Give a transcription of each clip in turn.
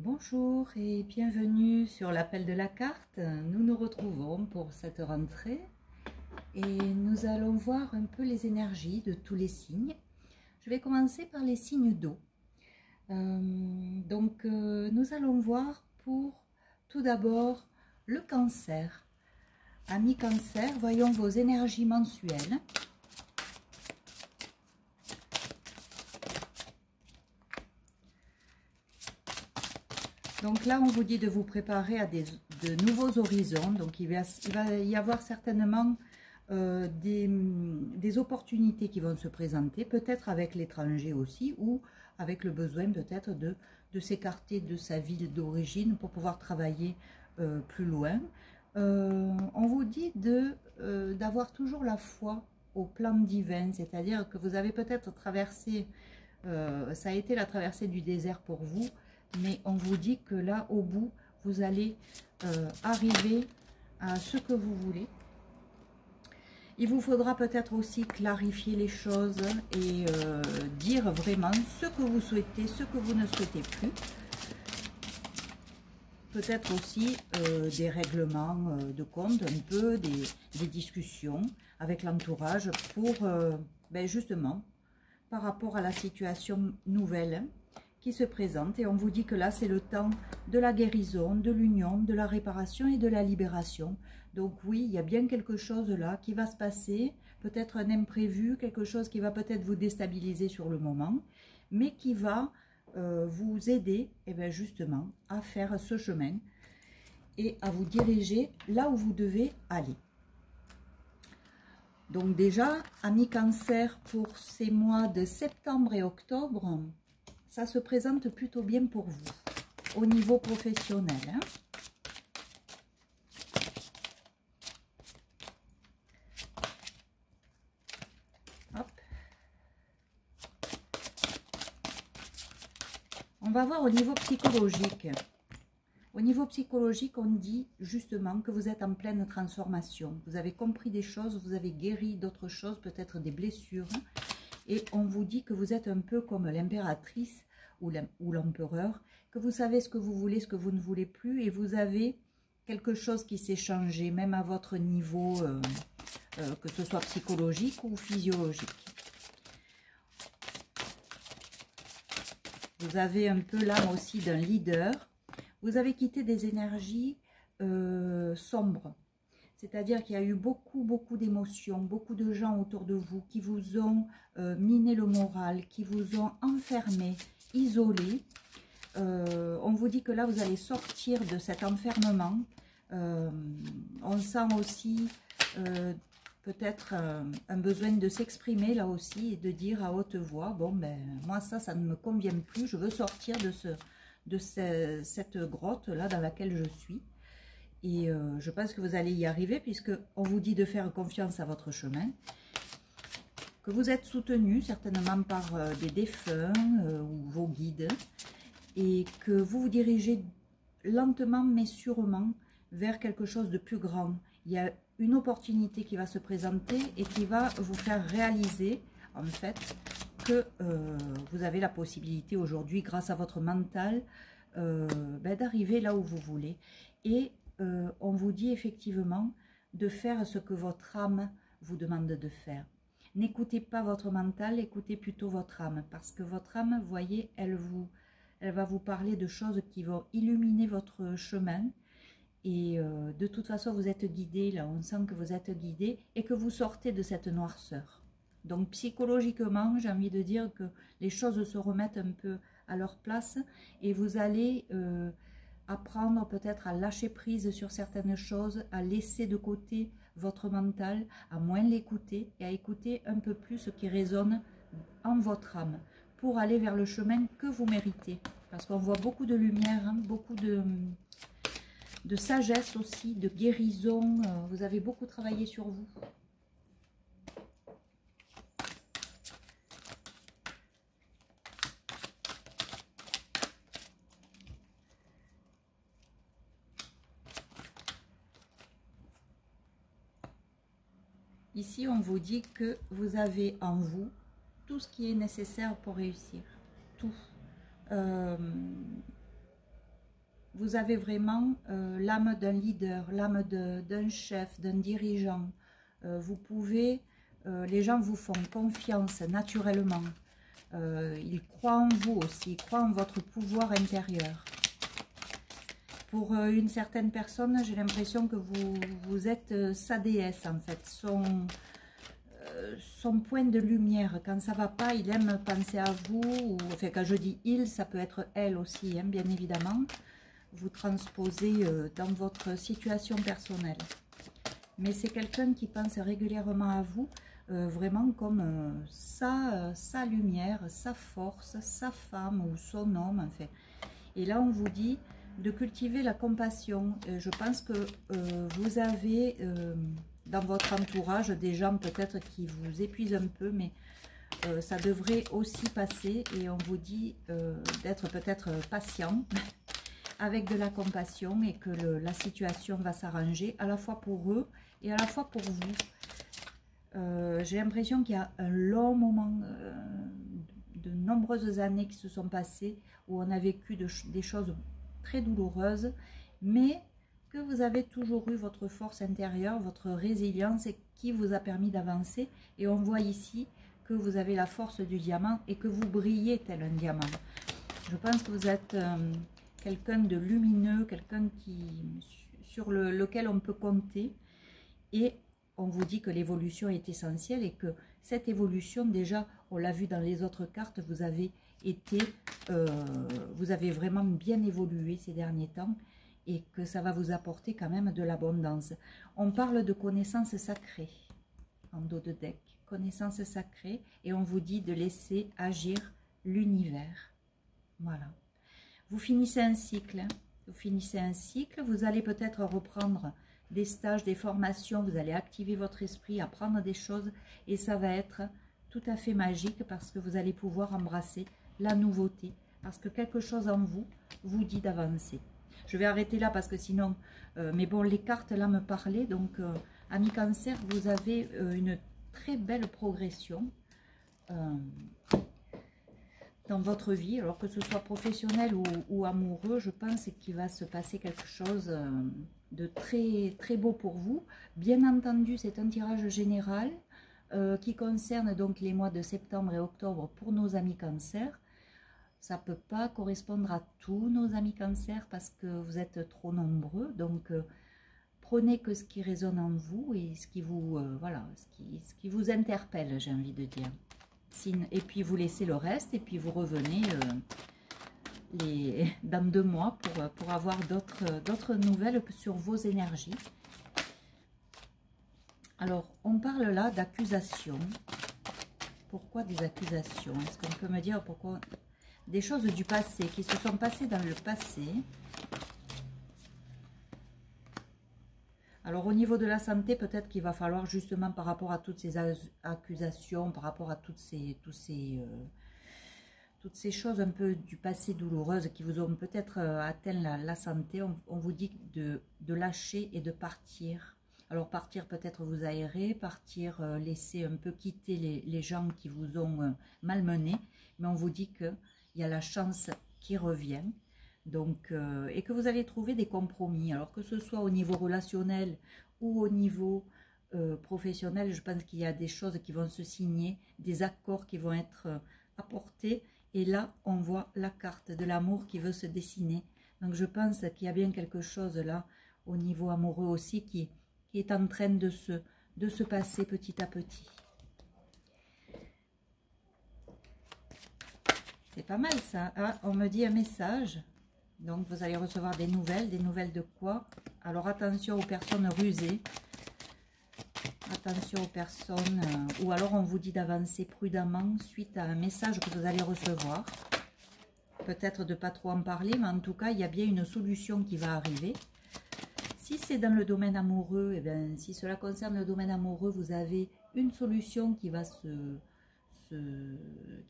Bonjour et bienvenue sur l'appel de la carte. Nous nous retrouvons pour cette rentrée et nous allons voir un peu les énergies de tous les signes. Je vais commencer par les signes d'eau. Nous allons voir pour tout d'abord le cancer. Amis cancer, voyons vos énergies mensuelles. Donc là, on vous dit de vous préparer à de nouveaux horizons. Donc il va y avoir certainement des opportunités qui vont se présenter, peut-être avec l'étranger aussi, ou avec le besoin peut-être de s'écarter de sa ville d'origine pour pouvoir travailler plus loin. On vous dit d'avoir toujours la foi au plan divin, c'est-à-dire que vous avez peut-être traversé, ça a été la traversée du désert pour vous, mais on vous dit que là, au bout, vous allez arriver à ce que vous voulez. Il vous faudra peut-être aussi clarifier les choses et dire vraiment ce que vous souhaitez, ce que vous ne souhaitez plus. Peut-être aussi des règlements de compte, un peu des discussions avec l'entourage pour, justement, par rapport à la situation nouvelle qui se présente. Et on vous dit que là, c'est le temps de la guérison, de l'union, de la réparation et de la libération. Donc oui, il y a bien quelque chose là qui va se passer, peut-être un imprévu, quelque chose qui va peut-être vous déstabiliser sur le moment, mais qui va vous aider justement à faire ce chemin et à vous diriger là où vous devez aller. Donc déjà, amis cancer, pour ces mois de septembre et octobre, ça se présente plutôt bien pour vous au niveau professionnel. Hop. On va voir au niveau psychologique. Au niveau psychologique, on dit justement que vous êtes en pleine transformation. Vous avez compris des choses, vous avez guéri d'autres choses, peut-être des blessures. Et on vous dit que vous êtes un peu comme l'impératrice ou l'empereur, que vous savez ce que vous voulez, ce que vous ne voulez plus, et vous avez quelque chose qui s'est changé, même à votre niveau, que ce soit psychologique ou physiologique. Vous avez un peu l'âme aussi d'un leader. Vous avez quitté des énergies sombres. C'est-à-dire qu'il y a eu beaucoup d'émotions, beaucoup de gens autour de vous qui vous ont miné le moral, qui vous ont enfermé, isolé. On vous dit que là, vous allez sortir de cet enfermement. On sent aussi peut-être un besoin de s'exprimer là aussi et de dire à haute voix, bon ben moi ça ne me convient plus, je veux sortir de cette grotte là dans laquelle je suis. Et je pense que vous allez y arriver puisque on vous dit de faire confiance à votre chemin, que vous êtes soutenu certainement par des défunts ou vos guides et que vous vous dirigez lentement mais sûrement vers quelque chose de plus grand. Il y a une opportunité qui va se présenter et qui va vous faire réaliser en fait que vous avez la possibilité aujourd'hui grâce à votre mental d'arriver là où vous voulez. Et on vous dit effectivement de faire ce que votre âme vous demande de faire. N'écoutez pas votre mental, écoutez plutôt votre âme. Parce que votre âme, vous voyez, elle va vous parler de choses qui vont illuminer votre chemin. Et de toute façon, vous êtes guidé, là, on sent que vous êtes guidé et que vous sortez de cette noirceur. Donc psychologiquement, j'ai envie de dire que les choses se remettent un peu à leur place et vous allez apprendre peut-être à lâcher prise sur certaines choses, à laisser de côté votre mental, à moins l'écouter et à écouter un peu plus ce qui résonne en votre âme pour aller vers le chemin que vous méritez. Parce qu'on voit beaucoup de lumière, hein, beaucoup de sagesse aussi, de guérison. Vous avez beaucoup travaillé sur vous. Ici, on vous dit que vous avez en vous tout ce qui est nécessaire pour réussir. Tout. vous avez vraiment l'âme d'un leader, l'âme d'un chef, d'un dirigeant. Vous pouvez, les gens vous font confiance naturellement. Ils croient en vous aussi, ils croient en votre pouvoir intérieur. Pour une certaine personne, j'ai l'impression que vous êtes sa déesse en fait, son point de lumière. Quand ça va pas, il aime penser à vous. Ou, enfin, quand je dis il, ça peut être elle aussi, hein, bien évidemment. Vous transposez dans votre situation personnelle. Mais c'est quelqu'un qui pense régulièrement à vous, vraiment comme sa lumière, sa force, sa femme ou son homme, en fait. Et là, on vous dit de cultiver la compassion. Je pense que vous avez dans votre entourage des gens peut-être qui vous épuisent un peu, mais ça devrait aussi passer. Et on vous dit d'être peut-être patient avec de la compassion et que la situation va s'arranger à la fois pour eux et à la fois pour vous. J'ai l'impression qu'il y a un long moment, de nombreuses années qui se sont passées où on a vécu des choses très douloureuses, mais que vous avez toujours eu votre force intérieure, votre résilience et qui vous a permis d'avancer. Et on voit ici que vous avez la force du diamant et que vous brillez tel un diamant. Je pense que vous êtes quelqu'un de lumineux, quelqu'un sur lequel on peut compter. Et on vous dit que l'évolution est essentielle et que cette évolution, déjà, on l'a vu dans les autres cartes, vous avez vraiment bien évolué ces derniers temps et que ça va vous apporter quand même de l'abondance. On parle de connaissances sacrées en dos de deck, connaissances sacrées, et on vous dit de laisser agir l'univers. Voilà. Vous finissez un cycle, hein. Vous finissez un cycle, vous allez peut-être reprendre des stages, des formations, vous allez activer votre esprit, apprendre des choses et ça va être tout à fait magique parce que vous allez pouvoir embrasser la nouveauté, parce que quelque chose en vous vous dit d'avancer. Je vais arrêter là parce que sinon, mais bon, les cartes là me parlaient, donc amis cancer, vous avez une très belle progression dans votre vie, alors que ce soit professionnel ou amoureux, je pense qu'il va se passer quelque chose de très, très beau pour vous. Bien entendu, c'est un tirage général qui concerne donc les mois de septembre et octobre pour nos amis cancer. Ça ne peut pas correspondre à tous nos amis cancer parce que vous êtes trop nombreux, donc prenez que ce qui résonne en vous et ce qui vous, voilà, ce qui vous interpelle, j'ai envie de dire. Et puis vous laissez le reste et puis vous revenez dans 2 mois pour avoir d'autres nouvelles sur vos énergies. Alors, on parle là d'accusations. Pourquoi des accusations? Est-ce qu'on peut me dire pourquoi? Des choses du passé, qui se sont passées dans le passé. Alors, au niveau de la santé, peut-être qu'il va falloir justement par rapport à toutes ces accusations, par rapport à toutes ces choses un peu du passé douloureuses qui vous ont peut-être atteint la santé, on vous dit de lâcher et de partir. Alors, partir, peut-être vous aérer, partir, laisser un peu quitter les gens qui vous ont malmené, mais on vous dit qu'il y a la chance qui revient. Donc, et que vous allez trouver des compromis, alors que ce soit au niveau relationnel ou au niveau professionnel, je pense qu'il y a des choses qui vont se signer, des accords qui vont être apportés, et là on voit la carte de l'amour qui veut se dessiner. Donc je pense qu'il y a bien quelque chose là au niveau amoureux aussi qui est en train de se passer petit à petit. C'est pas mal ça, hein? On me dit un message. Donc, vous allez recevoir des nouvelles de quoi? Alors, attention aux personnes rusées. Attention aux personnes... ou alors, on vous dit d'avancer prudemment suite à un message que vous allez recevoir. Peut-être de ne pas trop en parler, mais en tout cas, il y a bien une solution qui va arriver. Si c'est dans le domaine amoureux, eh bien, si cela concerne le domaine amoureux, vous avez une solution qui va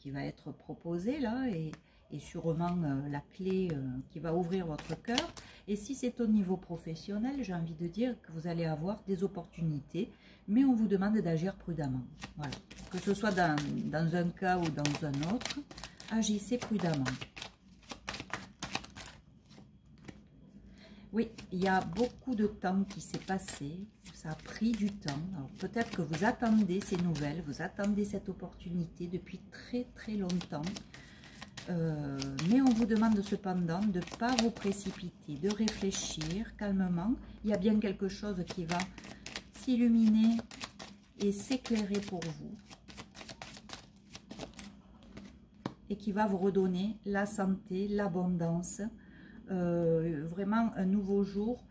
qui va être proposée là, et sûrement la clé qui va ouvrir votre cœur. Et si c'est au niveau professionnel, j'ai envie de dire que vous allez avoir des opportunités, mais on vous demande d'agir prudemment. Voilà. Que ce soit dans un cas ou dans un autre, agissez prudemment. Oui, il y a beaucoup de temps qui s'est passé, ça a pris du temps. Alors peut-être que vous attendez ces nouvelles, vous attendez cette opportunité depuis très très longtemps. Mais on vous demande cependant de ne pas vous précipiter, de réfléchir calmement. Il y a bien quelque chose qui va s'illuminer et s'éclairer pour vous. Et qui va vous redonner la santé, l'abondance. Vraiment un nouveau jour.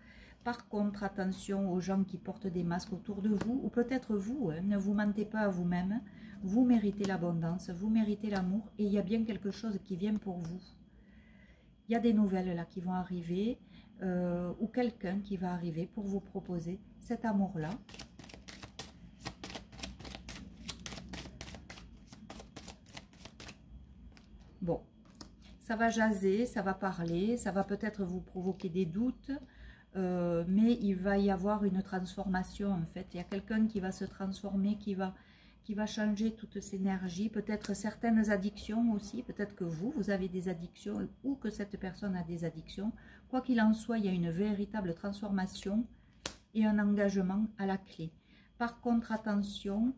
Par contre, attention aux gens qui portent des masques autour de vous, ou peut-être vous, hein, ne vous mentez pas à vous-même. Vous méritez l'abondance, vous méritez l'amour, et il y a bien quelque chose qui vient pour vous. Il y a des nouvelles là qui vont arriver, ou quelqu'un qui va arriver pour vous proposer cet amour-là. Bon. Ça va jaser, ça va parler, ça va peut-être vous provoquer des doutes, mais il va y avoir une transformation en fait. Il y a quelqu'un qui va se transformer, qui va changer toute cette énergie, peut-être certaines addictions aussi, peut-être que vous avez des addictions ou que cette personne a des addictions. Quoi qu'il en soit, il y a une véritable transformation et un engagement à la clé. Par contre, attention,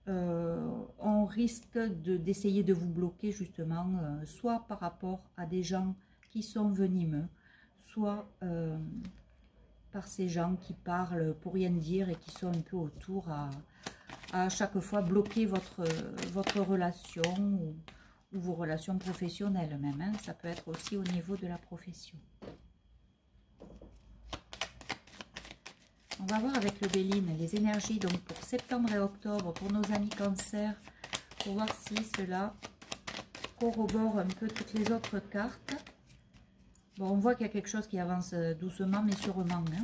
on risque d'essayer de vous bloquer justement, soit par rapport à des gens qui sont venimeux, soit par ces gens qui parlent pour rien dire et qui sont un peu autour à chaque fois bloquer votre relation ou vos relations professionnelles même, hein. Ça peut être aussi au niveau de la profession. On va voir avec le Béline les énergies donc pour septembre et octobre pour nos amis Cancer, pour voir si cela corrobore un peu toutes les autres cartes. Bon, on voit qu'il y a quelque chose qui avance doucement mais sûrement, hein.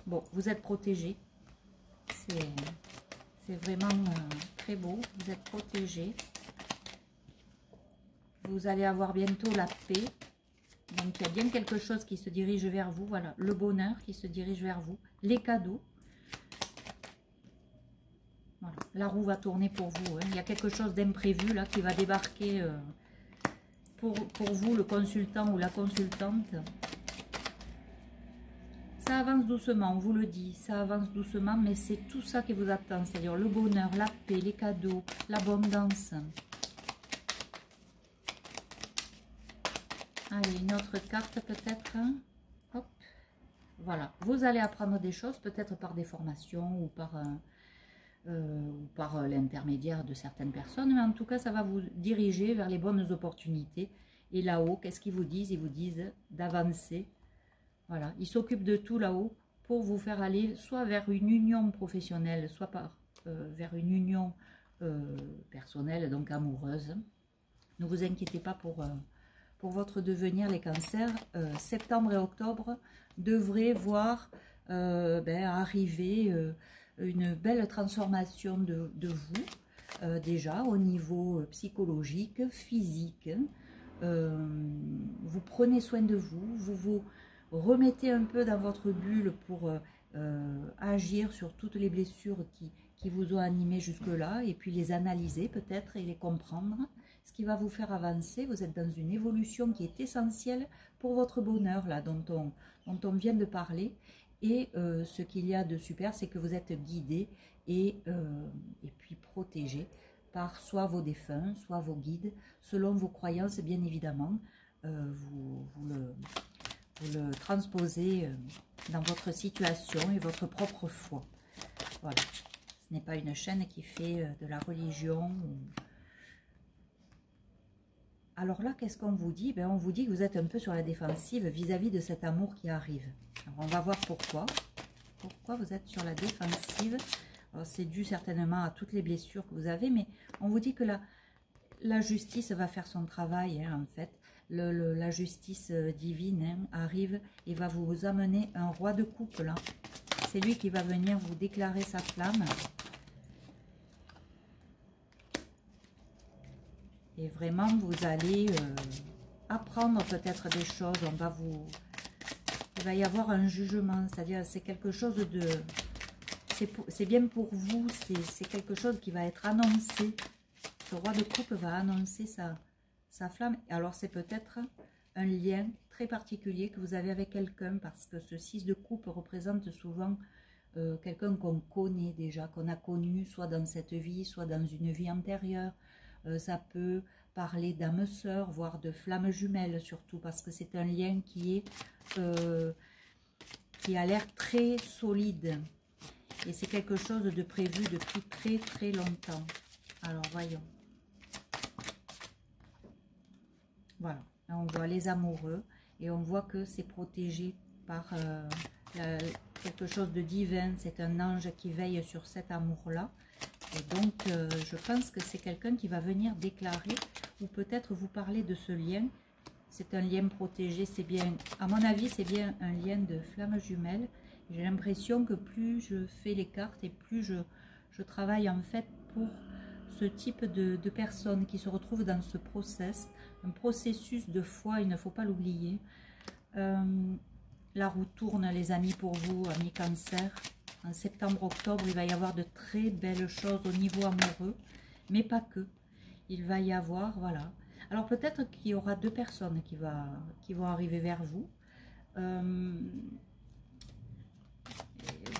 Bon, vous êtes protégés. C'est vraiment très beau. Vous êtes protégés. Vous allez avoir bientôt la paix. Donc, il y a bien quelque chose qui se dirige vers vous. Voilà, le bonheur qui se dirige vers vous. Les cadeaux. Voilà, la roue va tourner pour vous, hein. Il y a quelque chose d'imprévu là qui va débarquer pour vous, le consultant ou la consultante. Ça avance doucement, on vous le dit. Ça avance doucement, mais c'est tout ça qui vous attend. C'est-à-dire le bonheur, la paix, les cadeaux, l'abondance. Allez, une autre carte peut-être. Hop. Voilà, vous allez apprendre des choses, peut-être par des formations ou par l'intermédiaire de certaines personnes. Mais en tout cas, ça va vous diriger vers les bonnes opportunités. Et là-haut, qu'est-ce qu'ils vous disent? Ils vous disent d'avancer. Voilà, ils s'occupent de tout là-haut pour vous faire aller soit vers une union professionnelle, soit vers une union personnelle, donc amoureuse. Ne vous inquiétez pas pour votre devenir, les cancers. Septembre et octobre devraient voir arriver une belle transformation de vous, déjà au niveau psychologique, physique. Vous prenez soin de vous, vous remettez un peu dans votre bulle pour agir sur toutes les blessures qui vous ont animé jusque-là, et puis les analyser peut-être et les comprendre, ce qui va vous faire avancer. Vous êtes dans une évolution qui est essentielle pour votre bonheur, là, dont on vient de parler. Et ce qu'il y a de super, c'est que vous êtes guidé et puis protégé par soit vos défunts, soit vos guides, selon vos croyances, bien évidemment. Vous le transposez dans votre situation et votre propre foi. Voilà. Ce n'est pas une chaîne qui fait de la religion. Alors là, qu'est-ce qu'on vous dit? On vous dit que vous êtes un peu sur la défensive vis-à-vis de cet amour qui arrive. Alors, on va voir pourquoi. Pourquoi vous êtes sur la défensive? C'est dû certainement à toutes les blessures que vous avez, mais on vous dit que la justice va faire son travail, hein, en fait. La justice divine, hein, arrive et va vous amener un roi de coupe, là. C'est lui qui va venir vous déclarer sa flamme. Et vraiment, vous allez apprendre peut-être des choses. Il va y avoir un jugement, c'est-à-dire c'est quelque chose de... C'est bien pour vous, c'est quelque chose qui va être annoncé. Ce roi de coupe va annoncer sa flamme. Alors c'est peut-être un lien très particulier que vous avez avec quelqu'un, parce que ce 6 de coupe représente souvent quelqu'un qu'on connaît déjà, qu'on a connu, soit dans cette vie, soit dans une vie antérieure. Ça peut parler d'âme sœur, voire de flammes jumelles surtout, parce que c'est un lien qui a l'air très solide. Et c'est quelque chose de prévu depuis très très longtemps. Alors, voyons. Voilà, là on voit les amoureux et on voit que c'est protégé par quelque chose de divin. C'est un ange qui veille sur cet amour-là. Et donc, je pense que c'est quelqu'un qui va venir déclarer ou peut-être vous parler de ce lien. C'est un lien protégé, c'est bien, à mon avis, c'est bien un lien de flamme jumelle. J'ai l'impression que plus je fais les cartes et plus je travaille en fait pour ce type de personnes qui se retrouvent dans ce un processus de foi, il ne faut pas l'oublier. La roue tourne, les amis, pour vous, amis Cancer. En septembre-octobre, il va y avoir de très belles choses au niveau amoureux, mais pas que. Il va y avoir, voilà. Alors peut-être qu'il y aura 2 personnes qui vont arriver vers vous.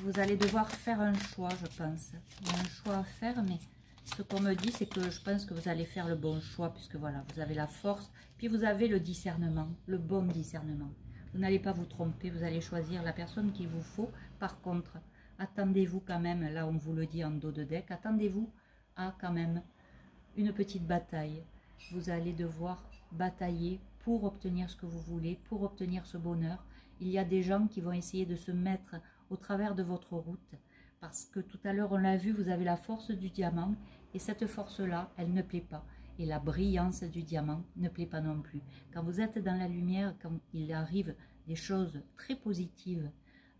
Vous allez devoir faire un choix, je pense. Il y a un choix à faire, mais ce qu'on me dit, c'est que je pense que vous allez faire le bon choix, puisque voilà, vous avez la force, puis vous avez le discernement, le bon discernement. Vous n'allez pas vous tromper, vous allez choisir la personne qu'il vous faut. Par contre, attendez-vous quand même, là on vous le dit en dos de deck, attendez-vous à quand même une petite bataille. Vous allez devoir batailler pour obtenir ce que vous voulez, pour obtenir ce bonheur. Il y a des gens qui vont essayer de se mettre au travers de votre route, parce que tout à l'heure on l'a vu, vous avez la force du diamant, et cette force-là, elle ne plaît pas. Et la brillance du diamant ne plaît pas non plus. Quand vous êtes dans la lumière, quand il arrive des choses très positives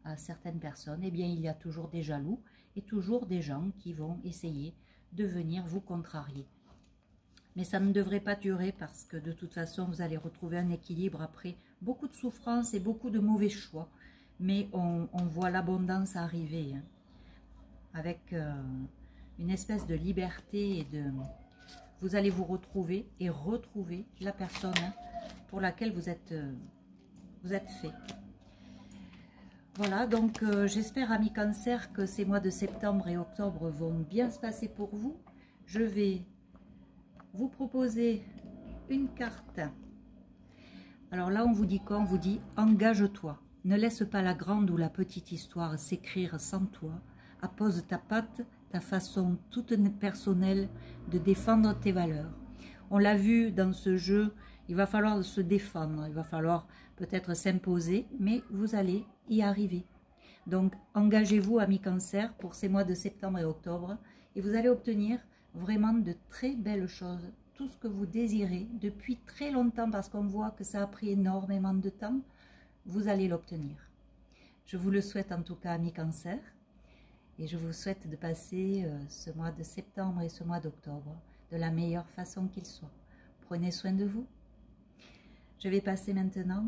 à certaines personnes, eh bien il y a toujours des jaloux et toujours des gens qui vont essayer de venir vous contrarier. Mais ça ne devrait pas durer, parce que de toute façon, vous allez retrouver un équilibre après beaucoup de souffrance et beaucoup de mauvais choix. Mais on voit l'abondance arriver, hein, avec une espèce de liberté et de... Vous allez vous retrouver et retrouver la personne pour laquelle vous êtes fait. Voilà, donc j'espère, amis Cancer, que ces mois de septembre et octobre vont bien se passer pour vous. Je vais vous proposer une carte. Alors là, on vous dit quoi? On vous dit « Engage-toi. Ne laisse pas la grande ou la petite histoire s'écrire sans toi. Appose ta patte, ta façon toute personnelle de défendre tes valeurs. » On l'a vu dans ce jeu, il va falloir se défendre, il va falloir peut-être s'imposer, mais vous allez y arriver. Donc, engagez-vous, amis Cancer, pour ces mois de septembre et octobre, et vous allez obtenir vraiment de très belles choses, tout ce que vous désirez depuis très longtemps, parce qu'on voit que ça a pris énormément de temps, vous allez l'obtenir. Je vous le souhaite en tout cas, amis Cancer, et je vous souhaite de passer ce mois de septembre et ce mois d'octobre de la meilleure façon qu'il soit. Prenez soin de vous. Je vais passer maintenant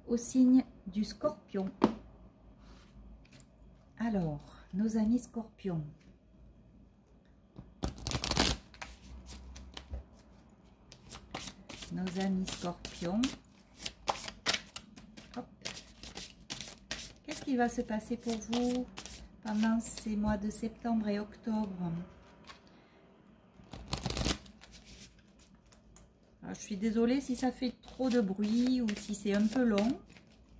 au signe du Scorpion. Alors, nos amis Scorpions. Nos amis Scorpions. Qu'est-ce qui va se passer pour vous pendant ces mois de septembre et octobre? Alors, je suis désolée si ça fait trop de bruit ou si c'est un peu long,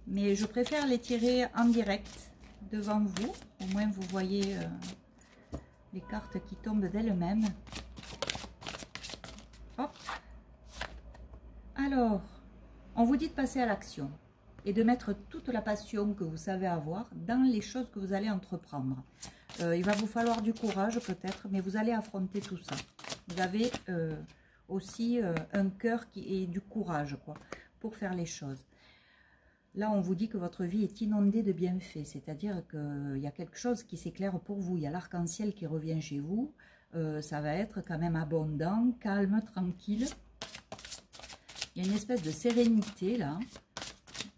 mais je préfère les tirer en direct devant vous. Au moins vous voyez les cartes qui tombent d'elles-mêmes. Hop. Alors, on vous dit de passer à l'action et de mettre toute la passion que vous savez avoir dans les choses que vous allez entreprendre. Il va vous falloir du courage peut-être, mais vous allez affronter tout ça. Vous avez aussi un cœur et du courage quoi, pour faire les choses. Là, on vous dit que votre vie est inondée de bienfaits, c'est-à-dire qu'il y a quelque chose qui s'éclaire pour vous. Il y a l'arc-en-ciel qui revient chez vous. Ça va être quand même abondant, calme, tranquille. Il y a une espèce de sérénité là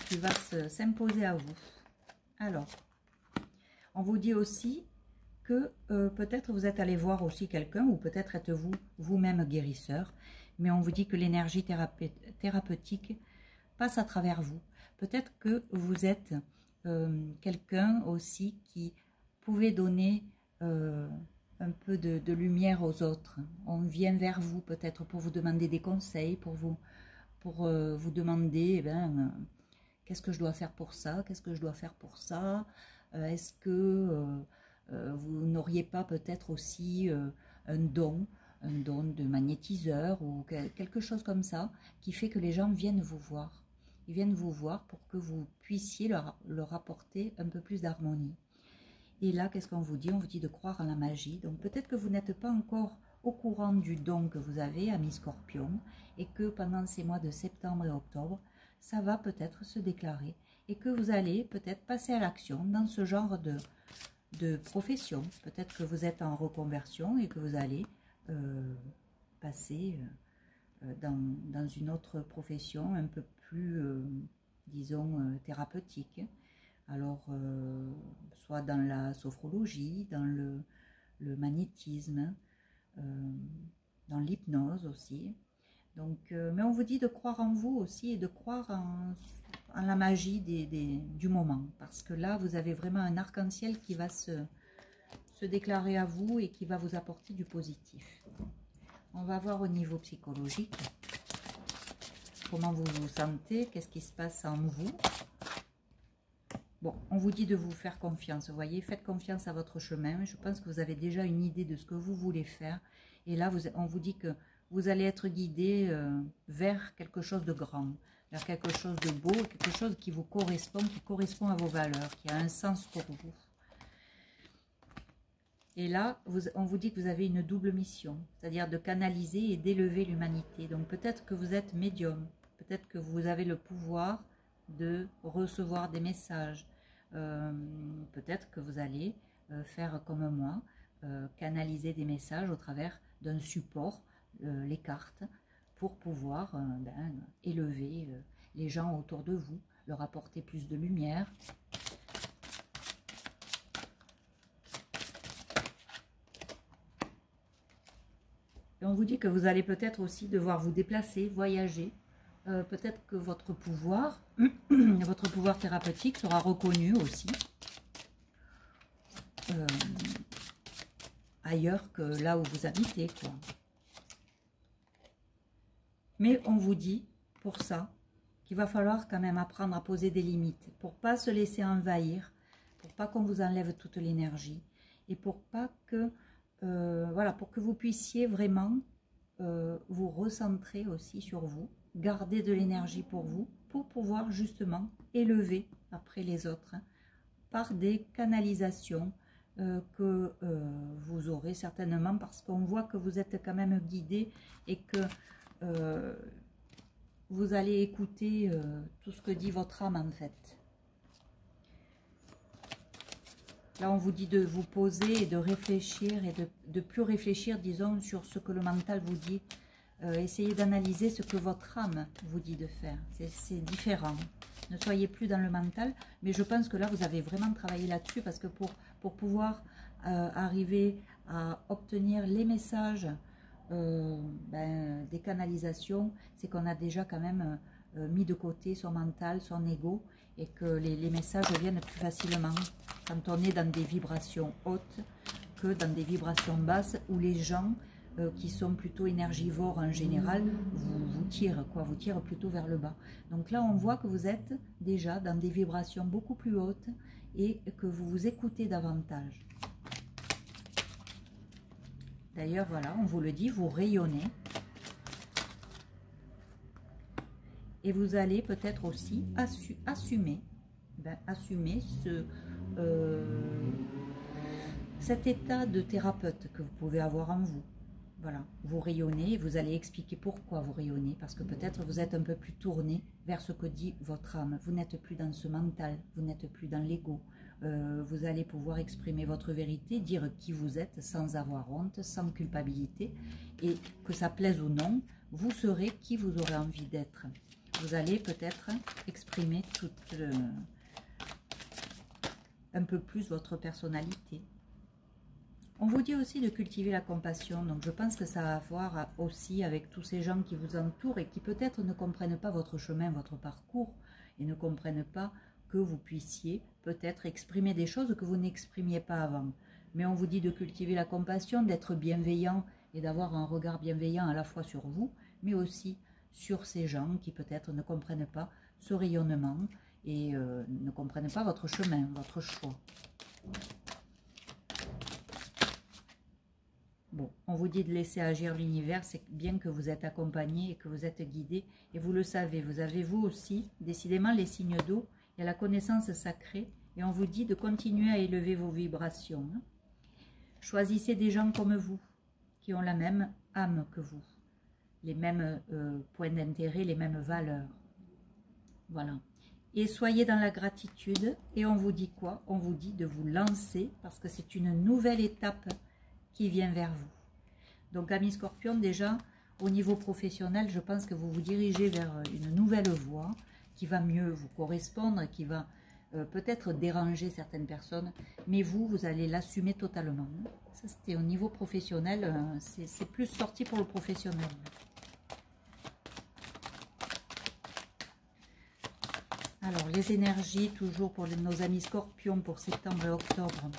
qui va s'imposer à vous. Alors, on vous dit aussi que peut-être vous êtes allé voir aussi quelqu'un, ou peut-être êtes-vous vous-même guérisseur, mais on vous dit que l'énergie thérapeutique passe à travers vous. Peut-être que vous êtes quelqu'un aussi qui pouvait donner un peu de lumière aux autres. On vient vers vous peut-être pour vous demander des conseils, pour vous demander, qu'est-ce que je dois faire pour ça, qu'est-ce que je dois faire pour ça, est-ce que vous n'auriez pas peut-être aussi un don de magnétiseur ou quelque chose comme ça, qui fait que les gens viennent vous voir. Ils viennent vous voir pour que vous puissiez leur apporter un peu plus d'harmonie. Et là, qu'est-ce qu'on vous dit? On vous dit de croire en la magie. Donc peut-être que vous n'êtes pas encore au courant du don que vous avez, ami Scorpion, et que pendant ces mois de septembre et octobre, ça va peut-être se déclarer et que vous allez peut-être passer à l'action dans ce genre de profession. Peut-être que vous êtes en reconversion et que vous allez passer dans une autre profession un peu plus, disons, thérapeutique. Alors, soit dans la sophrologie, dans le magnétisme, dans l'hypnose aussi. Donc, mais on vous dit de croire en vous aussi et de croire en la magie du moment. Parce que là, vous avez vraiment un arc-en-ciel qui va se déclarer à vous et qui va vous apporter du positif. On va voir au niveau psychologique comment vous vous sentez, qu'est-ce qui se passe en vous. Bon, on vous dit de vous faire confiance, vous voyez, faites confiance à votre chemin. Je pense que vous avez déjà une idée de ce que vous voulez faire. Et là, on vous dit que vous allez être guidé vers quelque chose de grand, vers quelque chose de beau, quelque chose qui vous correspond, qui correspond à vos valeurs, qui a un sens pour vous. Et là, on vous dit que vous avez une double mission, c'est-à-dire de canaliser et d'élever l'humanité. Donc peut-être que vous êtes médium, peut-être que vous avez le pouvoir de recevoir des messages. Peut-être que vous allez faire comme moi, canaliser des messages au travers d'un support, les cartes, pour pouvoir élever les gens autour de vous, leur apporter plus de lumière. Et on vous dit que vous allez peut-être aussi devoir vous déplacer, voyager. Peut-être que votre pouvoir thérapeutique sera reconnu aussi ailleurs que là où vous habitez, quoi. Mais on vous dit pour ça qu'il va falloir quand même apprendre à poser des limites pour pas se laisser envahir, pour pas qu'on vous enlève toute l'énergie et pour pas que voilà, pour que vous puissiez vraiment vous recentrer aussi sur vous, garder de l'énergie pour vous, pour pouvoir justement élever après les autres, par des canalisations que vous aurez certainement, parce qu'on voit que vous êtes quand même guidé et que vous allez écouter tout ce que dit votre âme en fait. Là, on vous dit de vous poser et de réfléchir et de plus réfléchir, disons, sur ce que le mental vous dit. Essayez d'analyser ce que votre âme vous dit de faire. C'est différent. Ne soyez plus dans le mental, mais je pense que là, vous avez vraiment travaillé là-dessus parce que pour pouvoir arriver à obtenir les messages des canalisations, c'est qu'on a déjà quand même mis de côté son mental, son ego, et que les messages viennent plus facilement quand on est dans des vibrations hautes que dans des vibrations basses où les gens qui sont plutôt énergivores en général vous tirent, vous tirent plutôt vers le bas. Donc là, on voit que vous êtes déjà dans des vibrations beaucoup plus hautes et que vous vous écoutez davantage. D'ailleurs, voilà, on vous le dit, vous rayonnez. Et vous allez peut-être aussi assumer cet état de thérapeute que vous pouvez avoir en vous. Voilà, vous rayonnez, vous allez expliquer pourquoi vous rayonnez, parce que peut-être vous êtes un peu plus tourné vers ce que dit votre âme. Vous n'êtes plus dans ce mental, vous n'êtes plus dans l'ego. Vous allez pouvoir exprimer votre vérité, dire qui vous êtes sans avoir honte, sans culpabilité, et que ça plaise ou non, vous serez qui vous aurez envie d'être. Vous allez peut-être exprimer un peu plus votre personnalité. On vous dit aussi de cultiver la compassion, donc je pense que ça a à voir aussi avec tous ces gens qui vous entourent et qui peut-être ne comprennent pas votre chemin, votre parcours, et ne comprennent pas que vous puissiez peut-être exprimer des choses que vous n'exprimiez pas avant. Mais on vous dit de cultiver la compassion, d'être bienveillant et d'avoir un regard bienveillant à la fois sur vous, mais aussi sur ces gens qui peut-être ne comprennent pas ce rayonnement et ne comprennent pas votre chemin, votre choix. Bon, on vous dit de laisser agir l'univers, c'est bien que vous êtes accompagné et que vous êtes guidé, et vous le savez, vous avez vous aussi, décidément les signes d'eau, il y a la connaissance sacrée, et on vous dit de continuer à élever vos vibrations. Choisissez des gens comme vous, qui ont la même âme que vous, les mêmes points d'intérêt, les mêmes valeurs. Voilà. Et soyez dans la gratitude, et on vous dit quoi? On vous dit de vous lancer, parce que c'est une nouvelle étape qui vient vers vous. Donc, amis Scorpion, déjà, au niveau professionnel, je pense que vous vous dirigez vers une nouvelle voie qui va mieux vous correspondre, qui va peut-être déranger certaines personnes, mais vous, vous allez l'assumer totalement. Ça, c'était au niveau professionnel, c'est plus sorti pour le professionnel. Alors, les énergies, toujours pour nos amis Scorpions, pour septembre et octobre.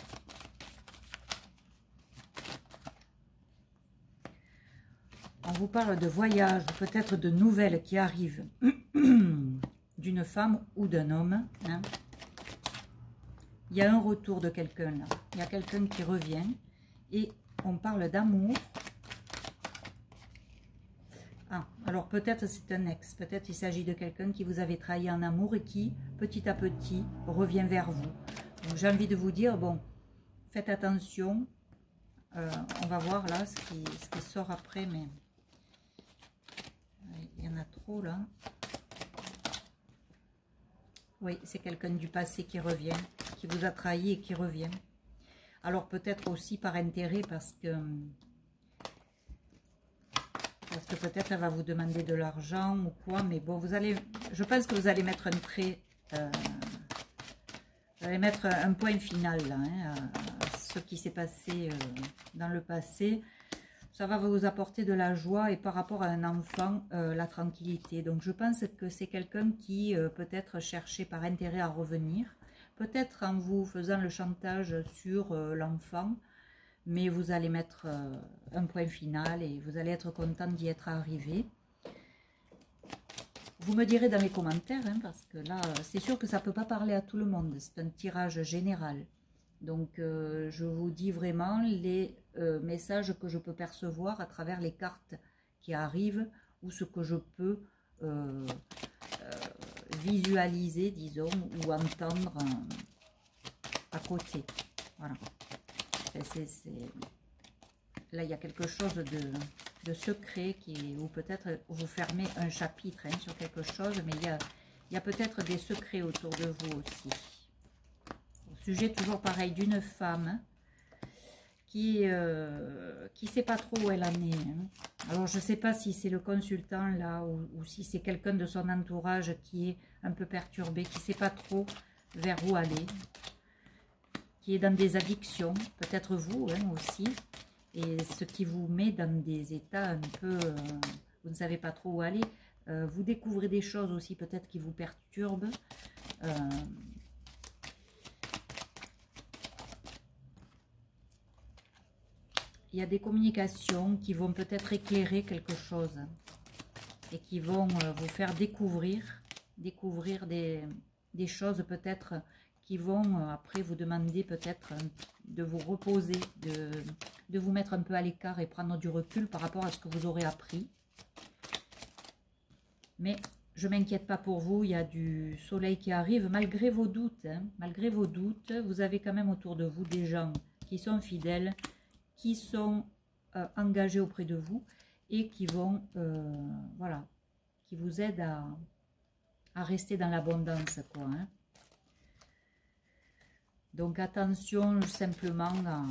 On vous parle de voyages, peut-être de nouvelles qui arrivent d'une femme ou d'un homme. Hein. Il y a un retour de quelqu'un là. Il y a quelqu'un qui revient. Et on parle d'amour. Ah, alors peut-être c'est un ex. Peut-être il s'agit de quelqu'un qui vous avait trahi en amour et qui, petit à petit, revient vers vous. Donc j'ai envie de vous dire, bon, faites attention. On va voir là ce qui sort après, mais... Il y en a trop là. Oui, c'est quelqu'un du passé qui revient, qui vous a trahi et qui revient. Alors peut-être aussi par intérêt parce que peut-être elle va vous demander de l'argent ou quoi. Mais bon, je pense que vous allez mettre un trait, vous allez mettre un point final là, hein, à ce qui s'est passé dans le passé. Ça va vous apporter de la joie et par rapport à un enfant, la tranquillité. Donc je pense que c'est quelqu'un qui peut-être cherchait par intérêt à revenir. Peut-être en vous faisant le chantage sur l'enfant. Mais vous allez mettre un point final et vous allez être content d'y être arrivé. Vous me direz dans les commentaires, hein, parce que là, c'est sûr que ça ne peut pas parler à tout le monde. C'est un tirage général. Donc, je vous dis vraiment les messages que je peux percevoir à travers les cartes qui arrivent ou ce que je peux visualiser, disons, ou entendre à côté. Voilà. Là, il y a quelque chose de secret ou peut-être vous fermez un chapitre hein, sur quelque chose, mais il y a peut-être des secrets autour de vous aussi. Sujet toujours pareil d'une femme qui sait pas trop où elle en est. Hein. Alors je sais pas si c'est le consultant là ou si c'est quelqu'un de son entourage qui est un peu perturbé, qui sait pas trop vers où aller, qui est dans des addictions, peut-être vous hein, aussi, et ce qui vous met dans des états un peu, vous ne savez pas trop où aller. Vous découvrez des choses aussi peut-être qui vous perturbent. Il y a des communications qui vont peut-être éclairer quelque chose et qui vont vous faire découvrir des choses peut-être qui vont après vous demander peut-être de vous reposer, de vous mettre un peu à l'écart et prendre du recul par rapport à ce que vous aurez appris. Mais je ne m'inquiète pas pour vous, il y a du soleil qui arrive malgré vos doutes. Hein, malgré vos doutes, vous avez quand même autour de vous des gens qui sont fidèles, qui sont engagés auprès de vous et qui vont, voilà, qui vous aident à rester dans l'abondance, quoi. Hein. Donc attention simplement à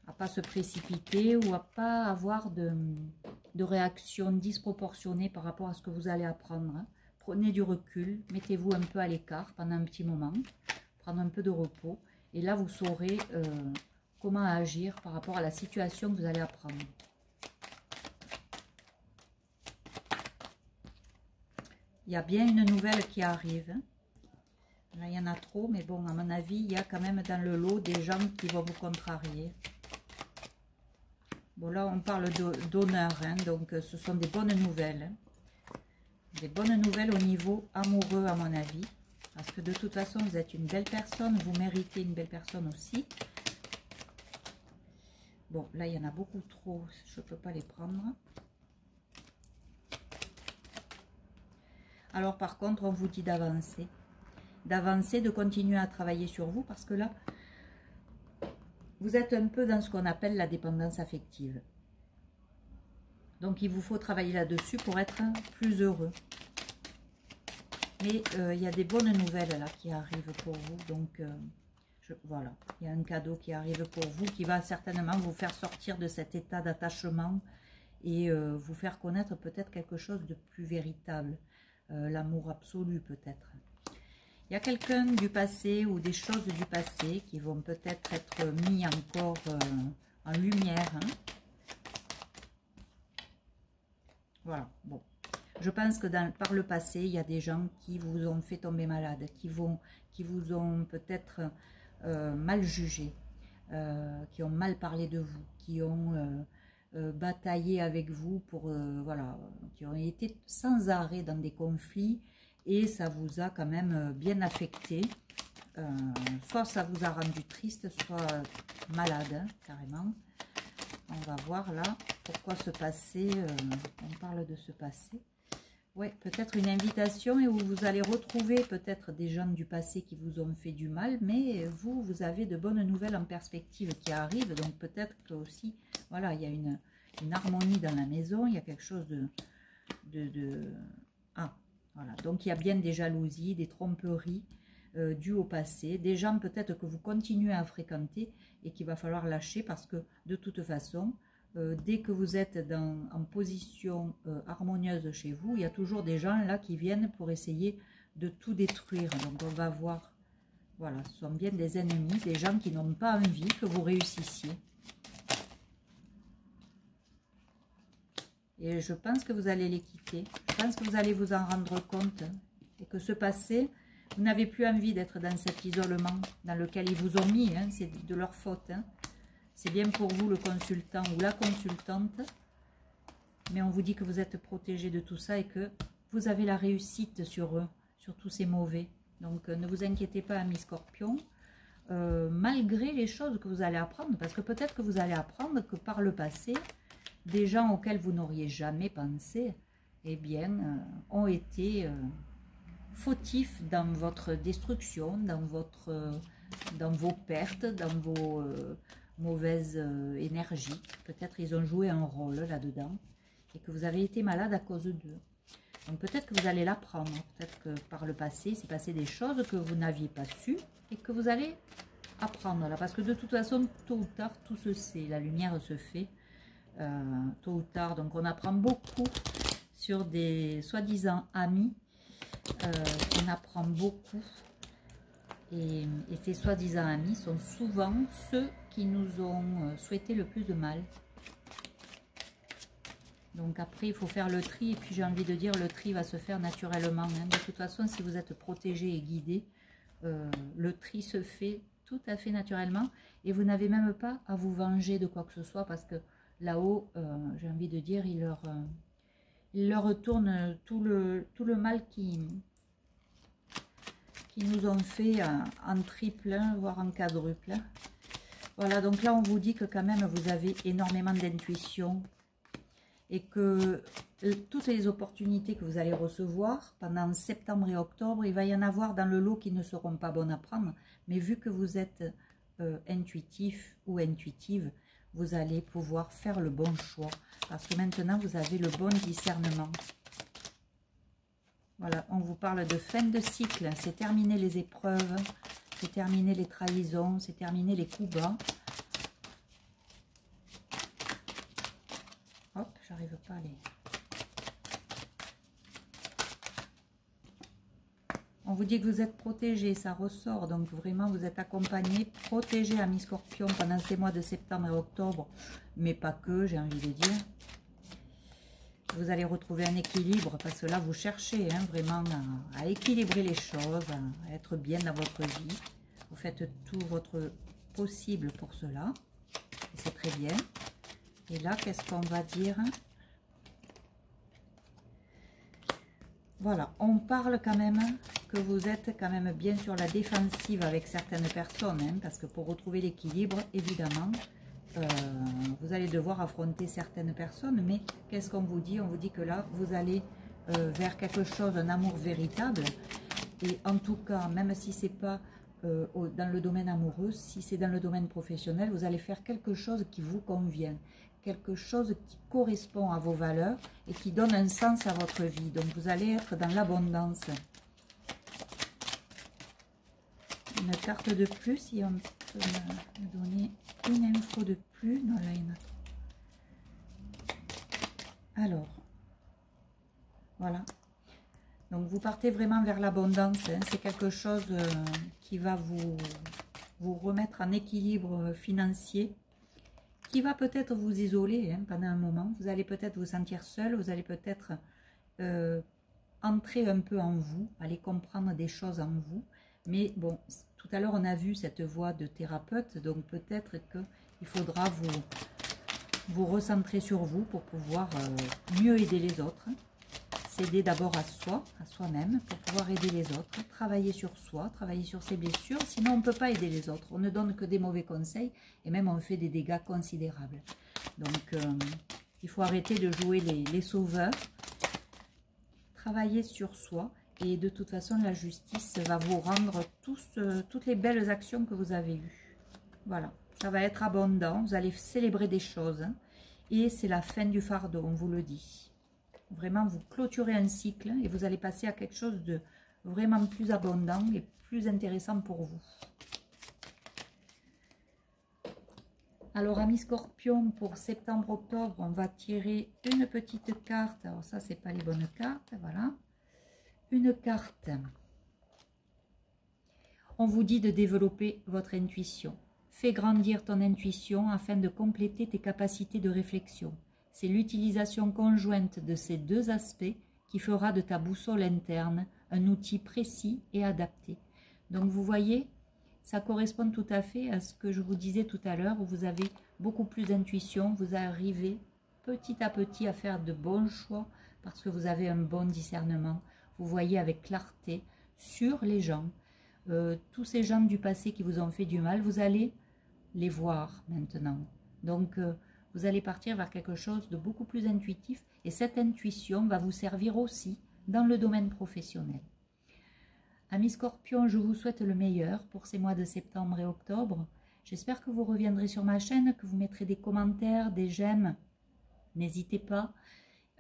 ne pas se précipiter ou à ne pas avoir de réaction disproportionnée par rapport à ce que vous allez apprendre. Hein. Prenez du recul, mettez-vous un peu à l'écart pendant un petit moment, prendre un peu de repos et là vous saurez comment agir par rapport à la situation que vous allez apprendre. Il y a bien une nouvelle qui arrive. Là, il y en a trop, mais bon, à mon avis, il y a quand même dans le lot des gens qui vont vous contrarier. Bon, là, on parle d'honneur, hein, donc ce sont des bonnes nouvelles. Hein. Des bonnes nouvelles au niveau amoureux, à mon avis. Parce que de toute façon, vous êtes une belle personne, vous méritez une belle personne aussi. Bon, là, il y en a beaucoup trop, je ne peux pas les prendre. Alors, par contre, on vous dit d'avancer. D'avancer, de continuer à travailler sur vous, parce que là, vous êtes un peu dans ce qu'on appelle la dépendance affective. Donc, il vous faut travailler là-dessus pour être plus heureux. Mais il y a des bonnes nouvelles là qui arrivent pour vous. Donc, voilà, il y a un cadeau qui arrive pour vous qui va certainement vous faire sortir de cet état d'attachement et vous faire connaître peut-être quelque chose de plus véritable. L'amour absolu peut-être. Il y a quelqu'un du passé ou des choses du passé qui vont peut-être être mis encore en lumière. Hein. Voilà, bon. Je pense que par le passé, il y a des gens qui vous ont fait tomber malade, qui vous ont peut-être mal jugé, qui ont mal parlé de vous, qui ont bataillé avec vous pour, voilà, qui ont été sans arrêt dans des conflits et ça vous a quand même bien affecté. Soit ça vous a rendu triste, soit malade, hein, carrément. On va voir là pourquoi ce passé, on parle de ce passé. Oui, peut-être une invitation et où vous allez retrouver peut-être des gens du passé qui vous ont fait du mal, mais vous avez de bonnes nouvelles en perspective qui arrivent, donc peut-être que aussi, voilà, il y a une harmonie dans la maison, il y a quelque chose Ah, voilà, donc il y a bien des jalousies, des tromperies dues au passé, des gens peut-être que vous continuez à fréquenter et qu'il va falloir lâcher parce que de toute façon, dès que vous êtes en position harmonieuse chez vous, il y a toujours des gens là qui viennent pour essayer de tout détruire. Donc on va voir, voilà, ce sont bien des ennemis, des gens qui n'ont pas envie que vous réussissiez. Et je pense que vous allez les quitter, je pense que vous allez vous en rendre compte et que ce passé, vous n'avez plus envie d'être dans cet isolement dans lequel ils vous ont mis, hein, c'est de leur faute, hein. C'est bien pour vous le consultant ou la consultante, mais on vous dit que vous êtes protégé de tout ça et que vous avez la réussite sur eux, sur tous ces mauvais. Donc ne vous inquiétez pas, amis scorpions, malgré les choses que vous allez apprendre, parce que peut-être que vous allez apprendre que par le passé, des gens auxquels vous n'auriez jamais pensé, eh bien, ont été fautifs dans votre destruction, dans vos pertes, dans vos mauvaise énergie. Peut-être ils ont joué un rôle là-dedans et que vous avez été malade à cause d'eux. Donc peut-être que vous allez l'apprendre. Peut-être que par le passé, il s'est passé des choses que vous n'aviez pas su et que vous allez apprendre là. Parce que de toute façon, tôt ou tard, tout se sait. La lumière se fait tôt ou tard. Donc on apprend beaucoup sur des soi-disant amis. On apprend beaucoup. Et ces soi-disant amis sont souvent ceux qui nous ont souhaité le plus de mal. Donc après, il faut faire le tri. Et puis j'ai envie de dire, le tri va se faire naturellement. Hein. De toute façon, si vous êtes protégé et guidé, le tri se fait tout à fait naturellement. Et vous n'avez même pas à vous venger de quoi que ce soit. Parce que là-haut, j'ai envie de dire, il leur retourne tout le mal qui nous ont fait en triple, voire en quadruple. Voilà, donc là, on vous dit que quand même, vous avez énormément d'intuition et que toutes les opportunités que vous allez recevoir pendant septembre et octobre, il va y en avoir dans le lot qui ne seront pas bonnes à prendre. Mais vu que vous êtes intuitif ou intuitive, vous allez pouvoir faire le bon choix parce que maintenant, vous avez le bon discernement. Voilà, on vous parle de fin de cycle, c'est terminé les épreuves, c'est terminé les trahisons, c'est terminé les coups bas. Hop, j'arrive pas à les... On vous dit que vous êtes protégé, ça ressort. Donc vraiment, vous êtes accompagné, protégé, amis Scorpion, pendant ces mois de septembre et octobre. Mais pas que, j'ai envie de dire. Vous allez retrouver un équilibre parce que là, vous cherchez hein, vraiment à équilibrer les choses, à être bien dans votre vie. Vous faites tout votre possible pour cela. Et c'est très bien. Et là, qu'est-ce qu'on va dire? Voilà, on parle quand même que vous êtes quand même bien sur la défensive avec certaines personnes. Hein, parce que pour retrouver l'équilibre, évidemment, vous allez devoir affronter certaines personnes. Mais qu'est-ce qu'on vous dit? On vous dit que là, vous allez vers quelque chose, un amour véritable. Et en tout cas, même si c'est pas dans le domaine amoureux, si c'est dans le domaine professionnel, vous allez faire quelque chose qui vous convient, quelque chose qui correspond à vos valeurs et qui donne un sens à votre vie. Donc vous allez être dans l'abondance. Une carte de plus, si on peut me donner une info de plus. Non, là, il y en a. Alors, voilà. Donc vous partez vraiment vers l'abondance, hein. C'est quelque chose qui va vous remettre en équilibre financier, qui va peut-être vous isoler hein, pendant un moment. Vous allez peut-être vous sentir seul, vous allez peut-être entrer un peu en vous, aller comprendre des choses en vous. Mais bon, tout à l'heure on a vu cette voie de thérapeute, donc peut-être qu'il faudra vous recentrer sur vous pour pouvoir mieux aider les autres. S'aider d'abord à soi, à soi-même, pour pouvoir aider les autres, travailler sur soi, travailler sur ses blessures, sinon on ne peut pas aider les autres. On ne donne que des mauvais conseils et même on fait des dégâts considérables. Donc il faut arrêter de jouer les sauveurs, travailler sur soi et de toute façon la justice va vous rendre toutes les belles actions que vous avez eues. Voilà, ça va être abondant, vous allez célébrer des choses hein, et c'est la fin du fardeau, on vous le dit. Vraiment, vous clôturez un cycle et vous allez passer à quelque chose de vraiment plus abondant et plus intéressant pour vous. Alors, amis Scorpion, pour septembre-octobre, on va tirer une petite carte. Alors ça, c'est pas les bonnes cartes, voilà. Une carte. On vous dit de développer votre intuition. Fais grandir ton intuition afin de compléter tes capacités de réflexion. C'est l'utilisation conjointe de ces deux aspects qui fera de ta boussole interne un outil précis et adapté. Donc vous voyez, ça correspond tout à fait à ce que je vous disais tout à l'heure, où vous avez beaucoup plus d'intuition, vous arrivez petit à petit à faire de bons choix parce que vous avez un bon discernement. Vous voyez avec clarté sur les gens, tous ces gens du passé qui vous ont fait du mal, vous allez les voir maintenant. Donc vous allez partir vers quelque chose de beaucoup plus intuitif et cette intuition va vous servir aussi dans le domaine professionnel. Amis Scorpion, je vous souhaite le meilleur pour ces mois de septembre et octobre. J'espère que vous reviendrez sur ma chaîne, que vous mettrez des commentaires, des j'aime. N'hésitez pas.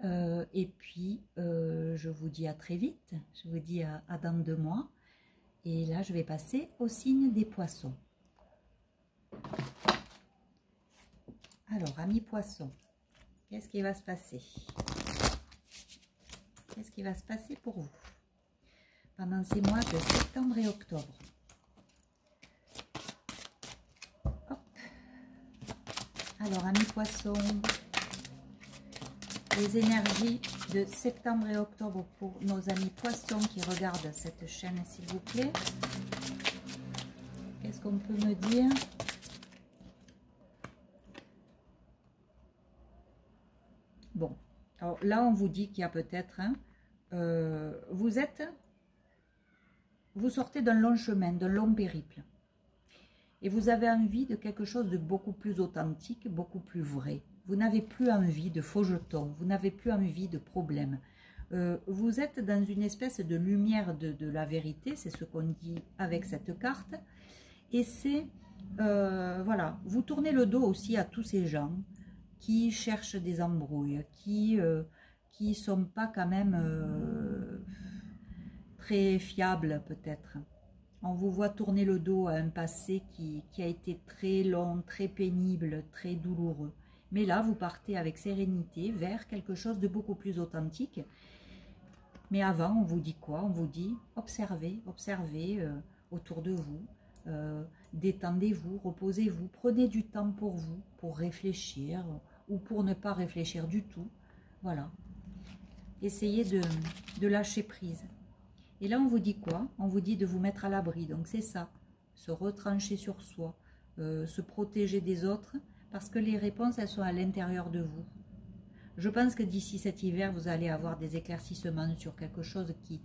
Et puis, je vous dis à très vite. Je vous dis à dans 2 mois. Et là, je vais passer au signe des poissons. Alors, amis poissons, qu'est-ce qui va se passer? Qu'est-ce qui va se passer pour vous pendant ces mois de septembre et octobre? Hop. Alors, amis poissons, les énergies de septembre et octobre pour nos amis poissons qui regardent cette chaîne, s'il vous plaît. Qu'est-ce qu'on peut me dire? Bon, alors là, on vous dit qu'il y a peut-être, hein, vous sortez d'un long chemin, d'un long périple. Et vous avez envie de quelque chose de beaucoup plus authentique, beaucoup plus vrai. Vous n'avez plus envie de faux jetons, vous n'avez plus envie de problèmes. Vous êtes dans une espèce de lumière de la vérité, c'est ce qu'on dit avec cette carte. Et c'est, voilà, vous tournez le dos aussi à tous ces gens qui cherchent des embrouilles, qui sont pas quand même très fiables peut-être. On vous voit tourner le dos à un passé qui a été très long, très pénible, très douloureux. Mais là, vous partez avec sérénité vers quelque chose de beaucoup plus authentique. Mais avant, on vous dit quoi? On vous dit observez, observez autour de vous, détendez-vous, reposez-vous, prenez du temps pour vous, pour réfléchir ou pour ne pas réfléchir du tout. Voilà. Essayez de lâcher prise. Et là, on vous dit quoi? On vous dit de vous mettre à l'abri. Donc c'est ça, se retrancher sur soi, se protéger des autres, parce que les réponses, elles sont à l'intérieur de vous. Je pense que d'ici cet hiver, vous allez avoir des éclaircissements sur quelque chose qui,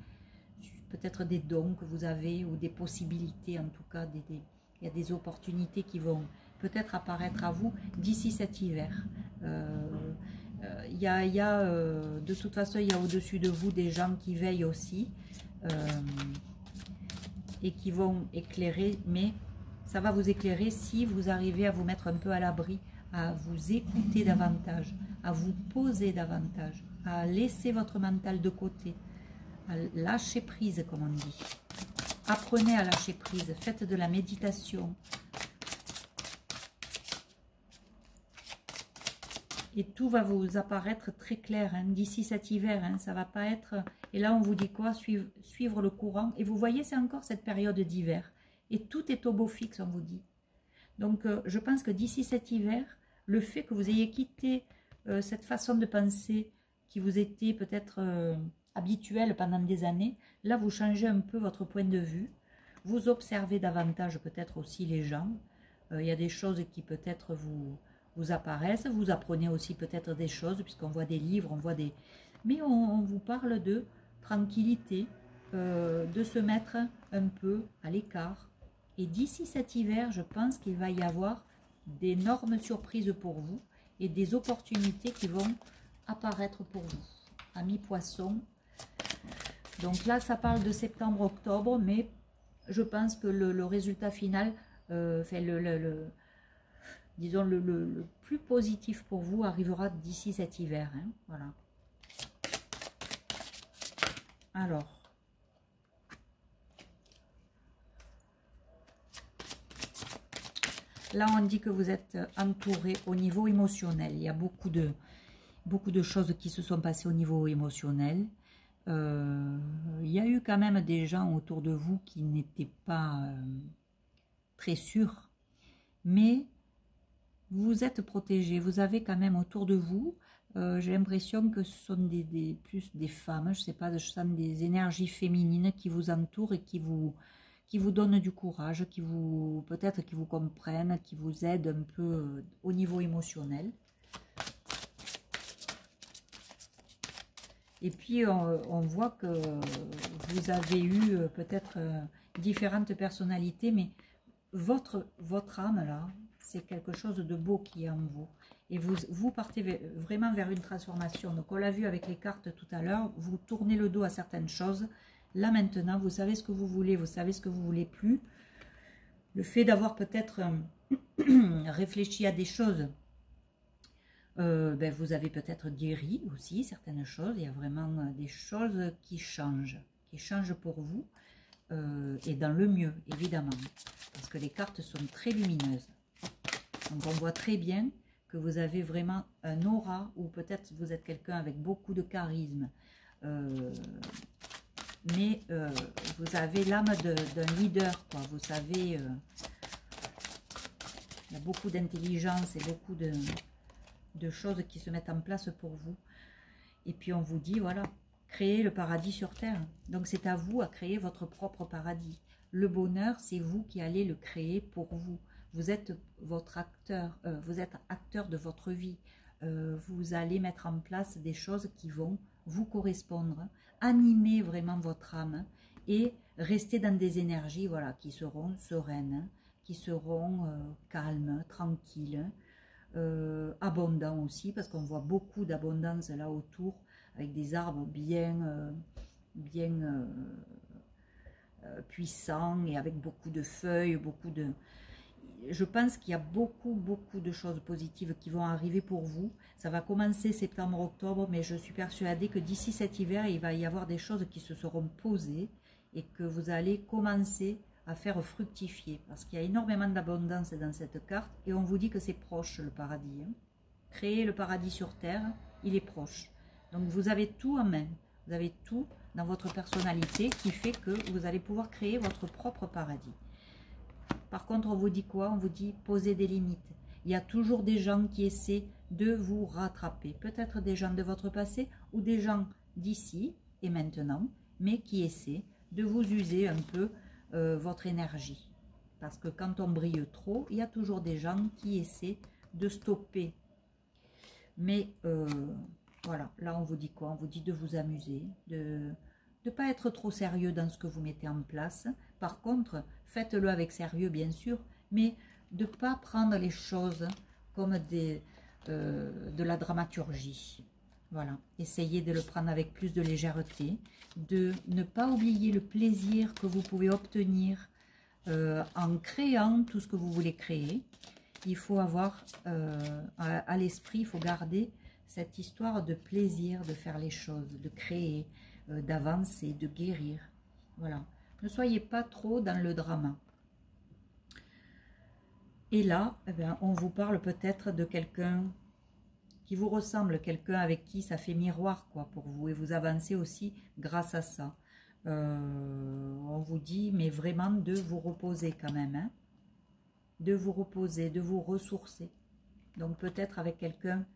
peut-être des dons que vous avez, ou des possibilités, en tout cas, il y a des opportunités qui vont peut-être apparaître à vous d'ici cet hiver. De toute façon, il y a au-dessus de vous des gens qui veillent aussi, et qui vont éclairer, mais ça va vous éclairer si vous arrivez à vous mettre un peu à l'abri, à vous écouter davantage, à vous poser davantage, à laisser votre mental de côté, à lâcher prise, comme on dit. Apprenez à lâcher prise, faites de la méditation. Et tout va vous apparaître très clair, hein, d'ici cet hiver, hein, ça va pas être... Et là, on vous dit quoi? Suivre le courant. Et vous voyez, c'est encore cette période d'hiver. Et tout est au beau fixe, on vous dit. Donc, je pense que d'ici cet hiver, le fait que vous ayez quitté cette façon de penser qui vous était peut-être habituelle pendant des années, là, vous changez un peu votre point de vue. Vous observez davantage peut-être aussi les gens. Il y a des choses qui peut-être vous apparaissent. Vous apprenez aussi peut-être des choses, puisqu'on voit des livres, on voit des... Mais on vous parle de tranquillité, de se mettre un peu à l'écart. Et d'ici cet hiver, je pense qu'il va y avoir d'énormes surprises pour vous et des opportunités qui vont apparaître pour vous. Amis poissons. Donc là, ça parle de septembre-octobre, mais je pense que le résultat final, disons le plus positif pour vous arrivera d'ici cet hiver. Hein, voilà. Alors, là on dit que vous êtes entouré au niveau émotionnel. Il y a beaucoup de choses qui se sont passées au niveau émotionnel. Il y a eu quand même des gens autour de vous qui n'étaient pas très sûrs, mais vous êtes protégés. Vous avez quand même autour de vous, j'ai l'impression que ce sont plus des femmes, je ne sais pas, je sens des énergies féminines qui vous entourent et qui vous donnent du courage, peut-être qui vous comprennent, qui vous aident un peu au niveau émotionnel. Et puis, on voit que vous avez eu peut-être différentes personnalités, mais votre âme, là, c'est quelque chose de beau qui est en vous. Et vous partez vraiment vers une transformation. Donc, on l'a vu avec les cartes tout à l'heure, vous tournez le dos à certaines choses. Là, maintenant, vous savez ce que vous voulez, vous savez ce que vous ne voulez plus. Le fait d'avoir peut-être réfléchi à des choses, vous avez peut-être guéri aussi certaines choses. Il y a vraiment des choses qui changent pour vous, et dans le mieux, évidemment, parce que les cartes sont très lumineuses. Donc on voit très bien que vous avez vraiment un aura, ou peut-être vous êtes quelqu'un avec beaucoup de charisme, mais vous avez l'âme d'un leader, quoi. Vous savez, il y a beaucoup d'intelligence et beaucoup de choses qui se mettent en place pour vous. Et puis on vous dit, voilà, créez le paradis sur terre. Donc c'est à vous à créer votre propre paradis. Le bonheur, c'est vous qui allez le créer pour vous. Vous êtes votre acteur, vous êtes acteur de votre vie. Vous allez mettre en place des choses qui vont vous correspondre, animer vraiment votre âme et rester dans des énergies, voilà, qui seront sereines, qui seront calmes, tranquilles, abondants aussi, parce qu'on voit beaucoup d'abondance là autour, avec des arbres bien puissants et avec beaucoup de feuilles, je pense qu'il y a beaucoup de choses positives qui vont arriver pour vous. Ça va commencer septembre-octobre, mais je suis persuadée que d'ici cet hiver, il va y avoir des choses qui se seront posées et que vous allez commencer à faire fructifier. Parce qu'il y a énormément d'abondance dans cette carte et on vous dit que c'est proche le paradis. Hein. Créer le paradis sur terre, il est proche. Donc vous avez tout en main. Vous avez tout dans votre personnalité qui fait que vous allez pouvoir créer votre propre paradis. Par contre, on vous dit quoi? On vous dit poser des limites. Il y a toujours des gens qui essaient de vous rattraper. Peut-être des gens de votre passé ou des gens d'ici et maintenant, mais qui essaient de vous user un peu votre énergie. Parce que quand on brille trop, il y a toujours des gens qui essaient de stopper. Mais voilà, là on vous dit quoi? On vous dit de vous amuser, de ne pas être trop sérieux dans ce que vous mettez en place. Par contre, faites-le avec sérieux bien sûr, mais de ne pas prendre les choses comme de la dramaturgie. Voilà, essayez de le prendre avec plus de légèreté, de ne pas oublier le plaisir que vous pouvez obtenir en créant tout ce que vous voulez créer. Il faut avoir à l'esprit, il faut garder cette histoire de plaisir de faire les choses, de créer, d'avancer, de guérir. Voilà, ne soyez pas trop dans le drama. Et là, eh bien, on vous parle peut-être de quelqu'un qui vous ressemble, quelqu'un avec qui ça fait miroir quoi, pour vous. Et vous avancez aussi grâce à ça. On vous dit, mais vraiment de vous reposer quand même. Hein, de vous reposer, de vous ressourcer. Donc peut-être avec quelqu'un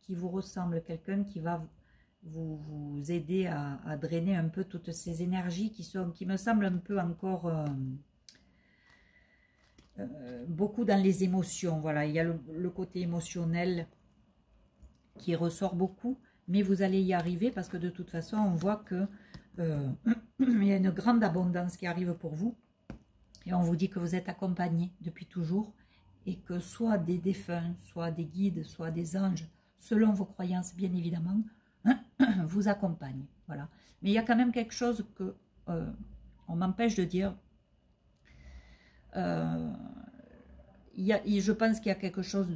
qui vous ressemble, quelqu'un qui va vous aider à drainer un peu toutes ces énergies qui me semblent un peu encore... beaucoup dans les émotions, voilà, il y a le côté émotionnel qui ressort beaucoup, mais vous allez y arriver parce que de toute façon, on voit que il y a une grande abondance qui arrive pour vous et on vous dit que vous êtes accompagné depuis toujours et que soit des défunts, soit des guides, soit des anges, selon vos croyances bien évidemment, vous accompagnent, voilà. Mais il y a quand même quelque chose que on m'empêche de dire. Je pense qu'il y a quelque chose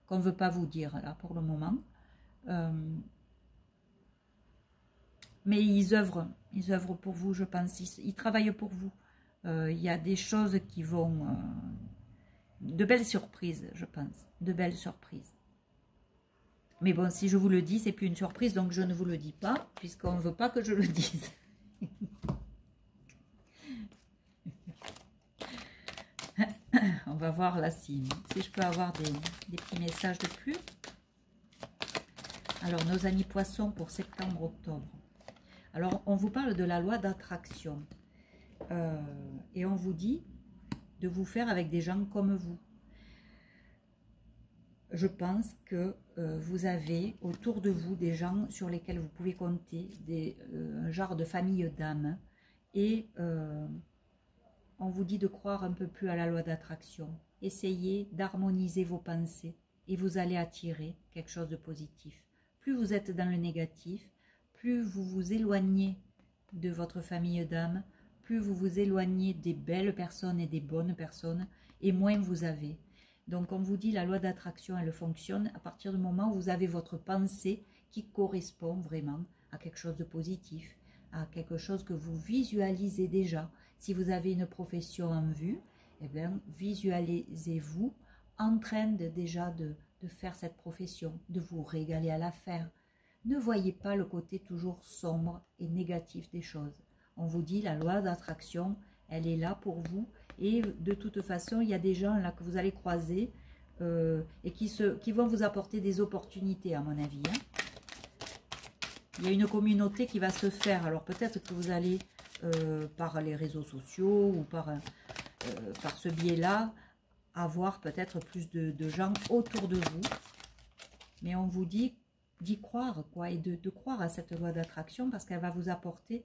qu'on ne veut pas vous dire là pour le moment. Mais ils œuvrent pour vous, je pense. Ils travaillent pour vous. Il y a des choses qui vont... de belles surprises, je pense. De belles surprises. Mais bon, si je vous le dis, c'est plus une surprise, donc je ne vous le dis pas, puisqu'on ne veut pas que je le dise. On va voir là si je peux avoir des petits messages de plus. Alors, nos amis poissons pour septembre-octobre. Alors, on vous parle de la loi d'attraction. Et on vous dit de vous faire avec des gens comme vous. Je pense que vous avez autour de vous des gens sur lesquels vous pouvez compter, un genre de famille d'âmes. Et... on vous dit de croire un peu plus à la loi d'attraction. Essayez d'harmoniser vos pensées et vous allez attirer quelque chose de positif. Plus vous êtes dans le négatif, plus vous vous éloignez de votre famille d'âme, plus vous vous éloignez des belles personnes et des bonnes personnes, et moins vous avez. Donc on vous dit la loi d'attraction, elle fonctionne à partir du moment où vous avez votre pensée qui correspond vraiment à quelque chose de positif, à quelque chose que vous visualisez déjà. Si vous avez une profession en vue, eh bien, visualisez-vous en train déjà de faire cette profession, de vous régaler à la faire. Ne voyez pas le côté toujours sombre et négatif des choses. On vous dit la loi d'attraction, elle est là pour vous. Et de toute façon, il y a des gens là que vous allez croiser et qui vont vous apporter des opportunités, à mon avis. Hein. Il y a une communauté qui va se faire. Alors peut-être que vous allez, par les réseaux sociaux ou par ce biais-là, avoir peut-être plus de gens autour de vous. Mais on vous dit d'y croire, quoi, et de croire à cette loi d'attraction parce qu'elle va vous apporter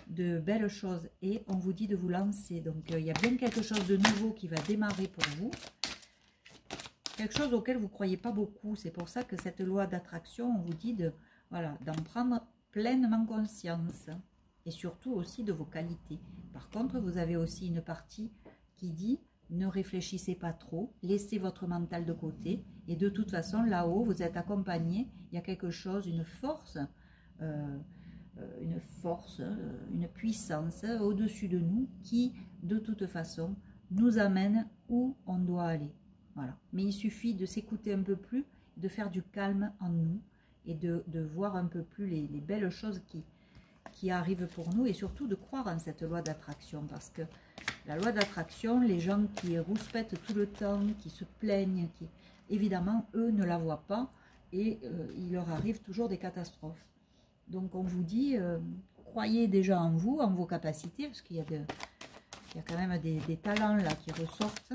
de belles choses. Et on vous dit de vous lancer. Donc il y a bien quelque chose de nouveau qui va démarrer pour vous. Quelque chose auquel vous ne croyez pas beaucoup. C'est pour ça que cette loi d'attraction, on vous dit voilà, d'en prendre pleinement conscience. Et surtout aussi de vos qualités. Par contre, vous avez aussi une partie qui dit ne réfléchissez pas trop, laissez votre mental de côté. Et de toute façon, là-haut, vous êtes accompagné. Il y a quelque chose, une force, une puissance au-dessus de nous qui, de toute façon, nous amène où on doit aller. Voilà. Mais il suffit de s'écouter un peu plus, de faire du calme en nous et de voir un peu plus les belles choses qui arrive pour nous et surtout de croire en cette loi d'attraction parce que la loi d'attraction, les gens qui rouspètent tout le temps, qui se plaignent, évidemment, eux ne la voient pas et il leur arrive toujours des catastrophes. Donc on vous dit, croyez déjà en vous, en vos capacités, parce qu'il y a quand même des talents là qui ressortent.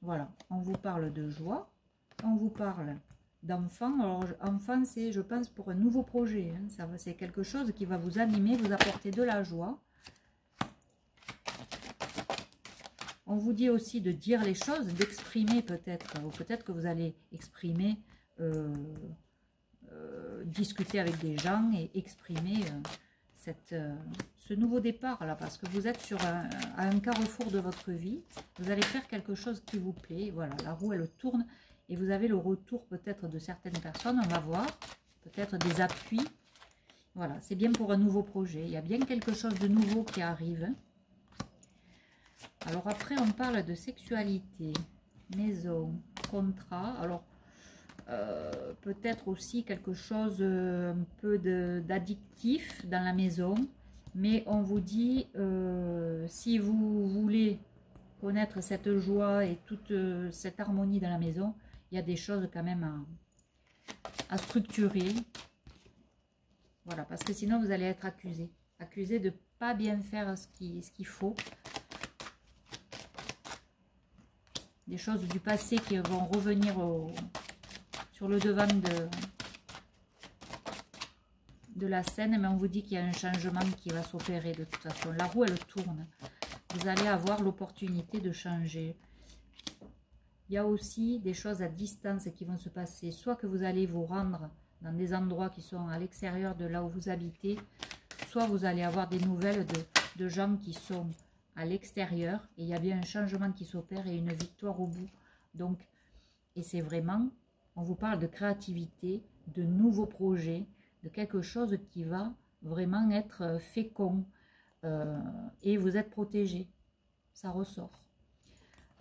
Voilà, on vous parle de joie, on vous parle d'enfant. Alors enfant, c'est, je pense, pour un nouveau projet, hein. C'est quelque chose qui va vous animer, vous apporter de la joie. On vous dit aussi de dire les choses, d'exprimer peut-être, ou peut-être que vous allez exprimer, discuter avec des gens et exprimer ce nouveau départ là, parce que vous êtes sur un carrefour de votre vie, vous allez faire quelque chose qui vous plaît, voilà, la roue elle tourne et vous avez le retour peut-être de certaines personnes, on va voir, peut-être des appuis, voilà, c'est bien pour un nouveau projet, il y a bien quelque chose de nouveau qui arrive. Alors après on parle de sexualité, maison, contrat, alors peut-être aussi quelque chose un peu d'addictif dans la maison, mais on vous dit si vous voulez connaître cette joie et toute cette harmonie dans la maison, il y a des choses quand même à structurer, voilà, parce que sinon vous allez être accusé de pas bien faire ce qu'il faut, des choses du passé qui vont revenir sur le devant de la scène, mais on vous dit qu'il y a un changement qui va s'opérer de toute façon. La roue, elle tourne. Vous allez avoir l'opportunité de changer. Il y a aussi des choses à distance qui vont se passer. Soit que vous allez vous rendre dans des endroits qui sont à l'extérieur de là où vous habitez, soit vous allez avoir des nouvelles de gens qui sont à l'extérieur. Et il y a bien un changement qui s'opère et une victoire au bout. Donc, et c'est vraiment... On vous parle de créativité, de nouveaux projets, de quelque chose qui va vraiment être fécond et vous êtes protégé. Ça ressort.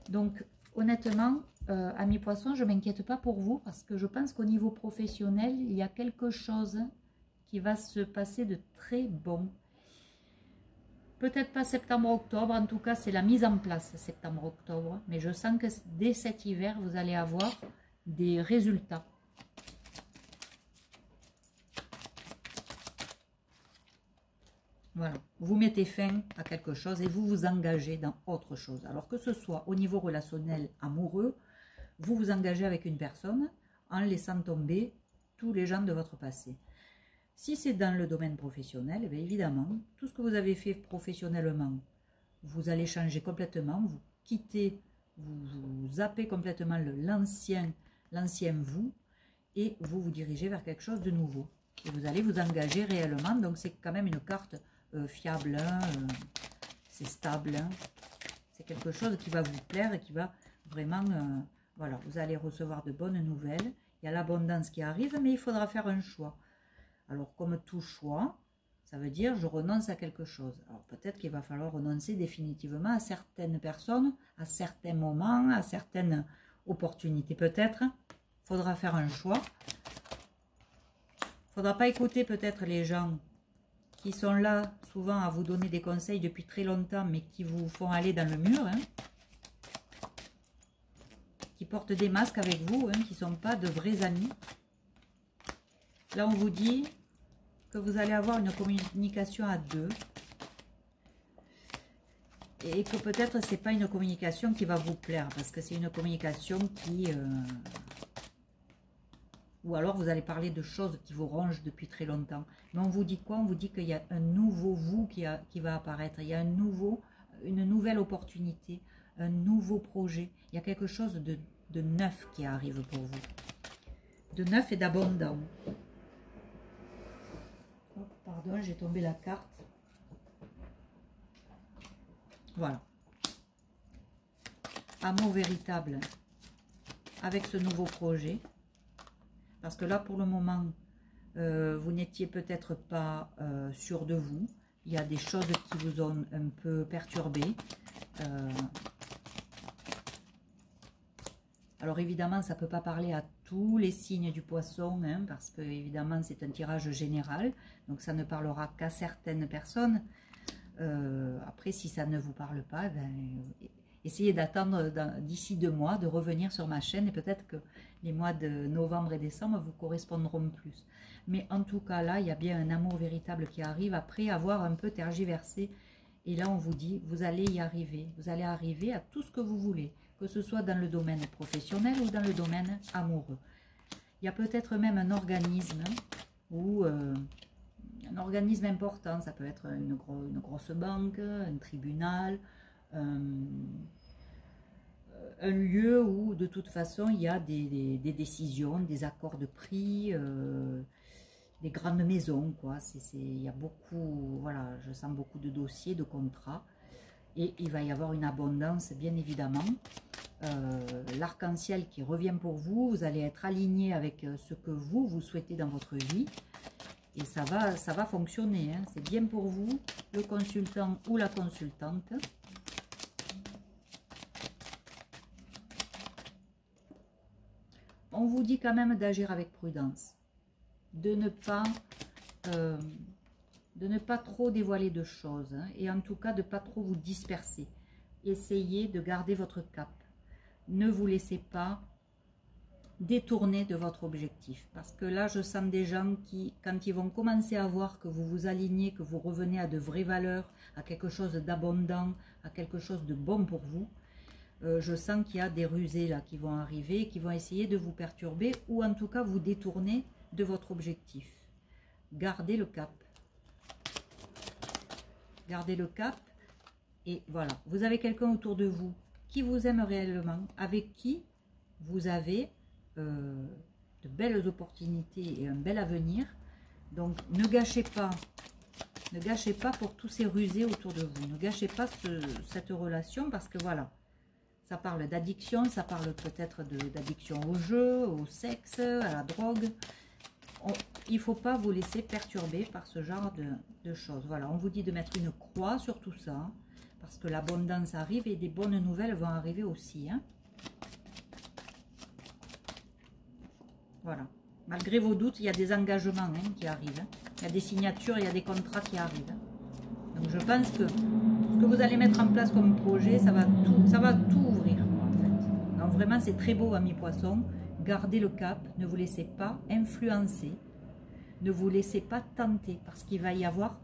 Donc, honnêtement, amis poissons, je ne m'inquiète pas pour vous parce que je pense qu'au niveau professionnel, il y a quelque chose qui va se passer de très bon. Peut-être pas septembre-octobre, en tout cas, c'est la mise en place septembre-octobre. Mais je sens que dès cet hiver, vous allez avoir des résultats. Voilà, vous mettez fin à quelque chose et vous vous engagez dans autre chose. Alors que ce soit au niveau relationnel amoureux, vous vous engagez avec une personne en laissant tomber tous les gens de votre passé. Si c'est dans le domaine professionnel, bien évidemment, tout ce que vous avez fait professionnellement, vous allez changer complètement, vous quittez, vous zappez complètement l'ancien vous et vous vous dirigez vers quelque chose de nouveau. Et vous allez vous engager réellement, donc c'est quand même une carte fiable, hein, c'est stable, hein, c'est quelque chose qui va vous plaire et qui va vraiment, voilà, vous allez recevoir de bonnes nouvelles, il y a l'abondance qui arrive, mais il faudra faire un choix. Alors comme tout choix, ça veut dire je renonce à quelque chose. Alors peut-être qu'il va falloir renoncer définitivement à certaines personnes, à certains moments, à certaines opportunités peut-être. Il faudra faire un choix. Il ne faudra pas écouter peut-être les gens qui sont là souvent à vous donner des conseils depuis très longtemps, mais qui vous font aller dans le mur, hein, qui portent des masques avec vous, hein, qui ne sont pas de vrais amis. Là, on vous dit que vous allez avoir une communication à deux et que peut-être c'est pas une communication qui va vous plaire parce que c'est une communication qui... Ou alors vous allez parler de choses qui vous rongent depuis très longtemps. Mais on vous dit quoi? On vous dit qu'il y a un nouveau vous qui va apparaître. Il y a une nouvelle opportunité, un nouveau projet. Il y a quelque chose de neuf qui arrive pour vous. De neuf et d'abondant. Oh, pardon, j'ai tombé la carte. Voilà. Amour véritable avec ce nouveau projet. Parce que là, pour le moment, vous n'étiez peut-être pas sûr de vous. Il y a des choses qui vous ont un peu perturbé. Alors évidemment, ça ne peut pas parler à tous les signes du poisson, hein, parce que évidemment c'est un tirage général, donc ça ne parlera qu'à certaines personnes. Après, si ça ne vous parle pas, ben, essayez d'attendre d'ici 2 mois, de revenir sur ma chaîne, et peut-être que les mois de novembre et décembre vous correspondront plus. Mais en tout cas, là, il y a bien un amour véritable qui arrive, après avoir un peu tergiversé. Et là, on vous dit, vous allez y arriver. Vous allez arriver à tout ce que vous voulez, que ce soit dans le domaine professionnel ou dans le domaine amoureux. Il y a peut-être même un organisme ou un organisme important. Ça peut être une grosse banque, un tribunal, un lieu où de toute façon il y a des décisions, des accords de prix, des grandes maisons, quoi. Il y a beaucoup, voilà, je sens beaucoup de dossiers, de contrats, et il va y avoir une abondance, bien évidemment. L'arc-en-ciel qui revient pour vous, vous allez être aligné avec ce que vous souhaitez dans votre vie, et ça va fonctionner, hein. C'est bien pour vous, le consultant ou la consultante. On vous dit quand même d'agir avec prudence, de ne pas trop dévoiler de choses, hein, et en tout cas de ne pas trop vous disperser. Essayez de garder votre cap. Ne vous laissez pas détourner de votre objectif. Parce que là, je sens des gens qui, quand ils vont commencer à voir que vous vous alignez, que vous revenez à de vraies valeurs, à quelque chose d'abondant, à quelque chose de bon pour vous, je sens qu'il y a des rusés là qui vont arriver, qui vont essayer de vous perturber ou en tout cas vous détourner de votre objectif. Gardez le cap. Gardez le cap et voilà. Vous avez quelqu'un autour de vous qui vous aime réellement, avec qui vous avez de belles opportunités et un bel avenir. Donc ne gâchez pas pour tous ces rusés autour de vous. Ne gâchez pas cette relation parce que voilà. Ça parle d'addiction, ça parle peut-être d'addiction au jeu, au sexe, à la drogue. Il ne faut pas vous laisser perturber par ce genre de choses. Voilà, on vous dit de mettre une croix sur tout ça, parce que l'abondance arrive et des bonnes nouvelles vont arriver aussi, hein. Voilà. Malgré vos doutes, il y a des engagements, hein, qui arrivent. Hein. Il y a des signatures, il y a des contrats qui arrivent. Hein. Donc je pense que ce que vous allez mettre en place comme projet, ça va tout ouvrir, quoi, en fait. Donc vraiment, c'est très beau, amis poissons. Gardez le cap, ne vous laissez pas influencer, ne vous laissez pas tenter, parce qu'il va y avoir,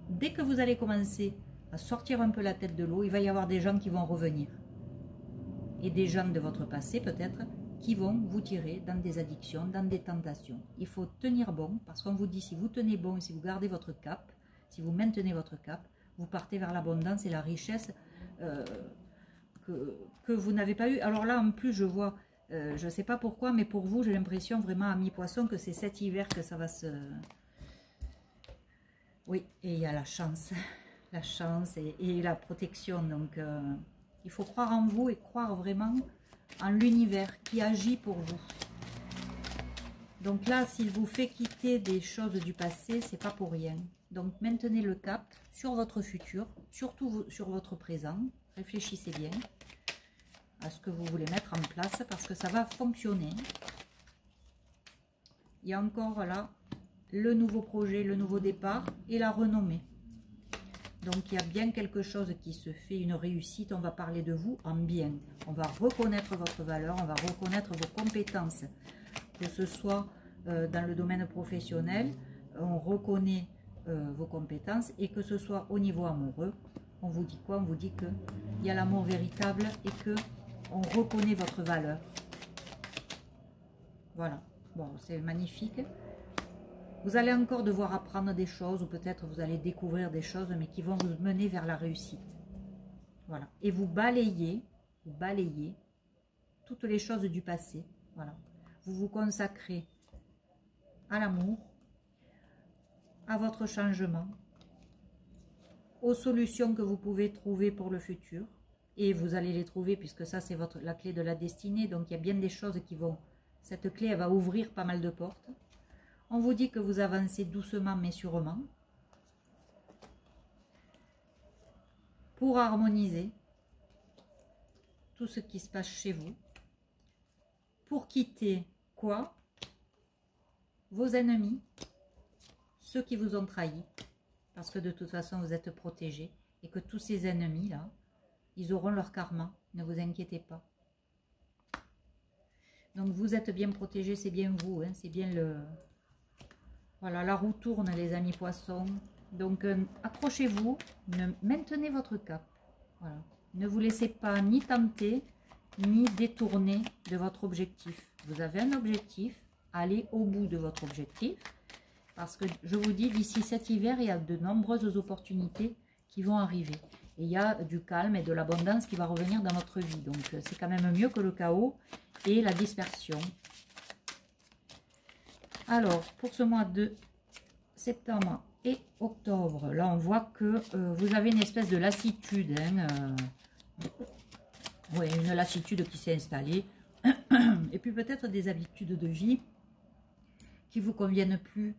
dès que vous allez commencer à sortir un peu la tête de l'eau, il va y avoir des gens qui vont revenir. Et des gens de votre passé, peut-être, qui vont vous tirer dans des addictions, dans des tentations. Il faut tenir bon, parce qu'on vous dit, si vous tenez bon, si vous gardez votre cap, si vous maintenez votre cap, vous partez vers l'abondance et la richesse que vous n'avez pas eu. Alors là, en plus, je vois, je ne sais pas pourquoi, mais pour vous, j'ai l'impression vraiment, amis poissons, que c'est cet hiver que ça va se... Oui, et il y a la chance et la protection. Donc, il faut croire en vous et croire vraiment en l'univers qui agit pour vous. Donc là, s'il vous fait quitter des choses du passé, c'est pas pour rien. Donc maintenez le cap sur votre futur, surtout sur votre présent. Réfléchissez bien à ce que vous voulez mettre en place parce que ça va fonctionner. Il y a encore là le nouveau projet, le nouveau départ et la renommée. Donc il y a bien quelque chose qui se fait, une réussite. On va parler de vous en bien. On va reconnaître votre valeur, on va reconnaître vos compétences. Que ce soit dans le domaine professionnel, on reconnaît vos compétences, et que ce soit au niveau amoureux, on vous dit quoi? On vous dit qu'il y a l'amour véritable et que on reconnaît votre valeur. Voilà, bon, c'est magnifique. Vous allez encore devoir apprendre des choses, ou peut-être vous allez découvrir des choses, mais qui vont vous mener vers la réussite. Voilà, et vous balayez toutes les choses du passé. Voilà, vous vous consacrez à l'amour, à votre changement, aux solutions que vous pouvez trouver pour le futur. Et vous allez les trouver, puisque ça, c'est la clé de la destinée. Donc, il y a bien des choses qui vont... Cette clé, elle va ouvrir pas mal de portes. On vous dit que vous avancez doucement, mais sûrement. Pour harmoniser tout ce qui se passe chez vous. Pour quitter quoi vos ennemis, ceux qui vous ont trahi, parce que de toute façon vous êtes protégés, et que tous ces ennemis là, ils auront leur karma, ne vous inquiétez pas. Donc vous êtes bien protégés, c'est bien vous, hein, c'est bien le... Voilà, la roue tourne les amis poissons. Donc accrochez-vous, maintenez votre cap. Voilà. Ne vous laissez pas ni tenter, ni détourner de votre objectif. Vous avez un objectif, allez au bout de votre objectif. Parce que je vous dis, d'ici cet hiver, il y a de nombreuses opportunités qui vont arriver. Et il y a du calme et de l'abondance qui va revenir dans votre vie. Donc c'est quand même mieux que le chaos et la dispersion. Alors, pour ce mois de septembre et octobre, là on voit que vous avez une espèce de lassitude. Hein, ouais, une lassitude qui s'est installée. Et puis peut-être des habitudes de vie qui ne vous conviennent plus.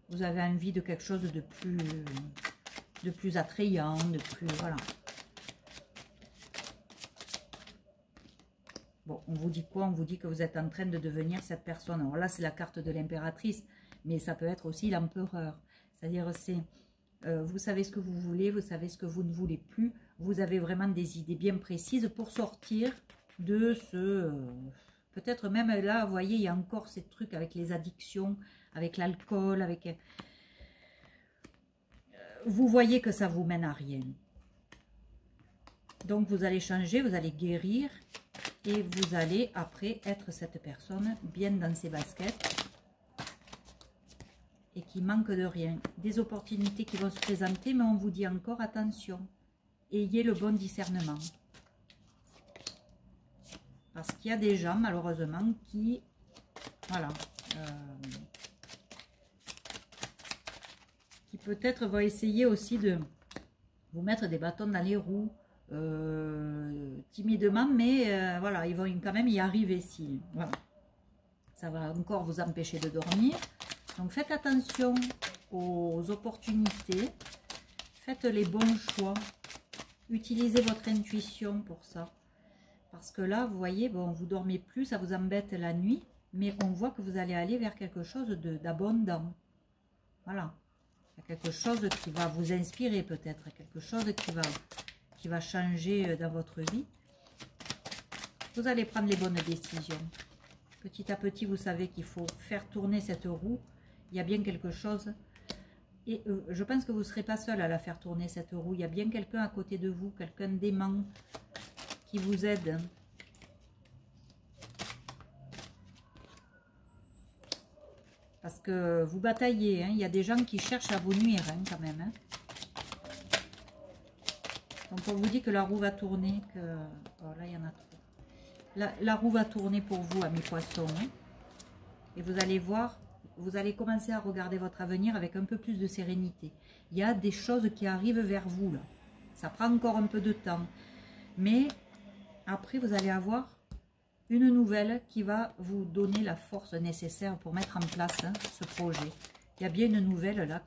Vous avez envie de quelque chose de plus attrayant, de plus... Voilà. Bon, on vous dit quoi? On vous dit que vous êtes en train de devenir cette personne. Alors là, c'est la carte de l'impératrice, mais ça peut être aussi l'empereur. C'est-à-dire, c'est... vous savez ce que vous voulez, vous savez ce que vous ne voulez plus. Vous avez vraiment des idées bien précises pour sortir de ce... peut-être même là, vous voyez, il y a encore ces trucs avec les addictions, avec l'alcool, avec... vous voyez que ça vous mène à rien. Donc, vous allez changer, vous allez guérir et vous allez après être cette personne bien dans ses baskets et qui manque de rien. Des opportunités qui vont se présenter, mais on vous dit encore attention. Ayez le bon discernement. Parce qu'il y a des gens, malheureusement, qui... Voilà. Qui peut-être vont essayer aussi de vous mettre des bâtons dans les roues. Timidement, mais voilà, ils vont quand même y arriver si voilà. Ça va encore vous empêcher de dormir. Donc faites attention aux opportunités, faites les bons choix, utilisez votre intuition pour ça. Parce que là, vous voyez, bon, vous dormez plus, ça vous embête la nuit, mais on voit que vous allez aller vers quelque chose d'abondant. Voilà. Il y a quelque chose qui va vous inspirer peut-être, quelque chose qui va changer dans votre vie. Vous allez prendre les bonnes décisions. Petit à petit, vous savez qu'il faut faire tourner cette roue. Il y a bien quelque chose. Et je pense que vous ne serez pas seul à la faire tourner, cette roue. Il y a bien quelqu'un à côté de vous, quelqu'un d'aimant qui vous aide. Parce que vous bataillez. Hein. Il y a des gens qui cherchent à vous nuire hein, quand même. Hein. Donc on vous dit que la roue va tourner, que... Oh là il y en a trop. La roue va tourner pour vous, amis poissons. Hein. Et vous allez voir, vous allez commencer à regarder votre avenir avec un peu plus de sérénité. Il y a des choses qui arrivent vers vous là. Ça prend encore un peu de temps. Mais après vous allez avoir une nouvelle qui va vous donner la force nécessaire pour mettre en place hein, ce projet. Il y a bien une nouvelle là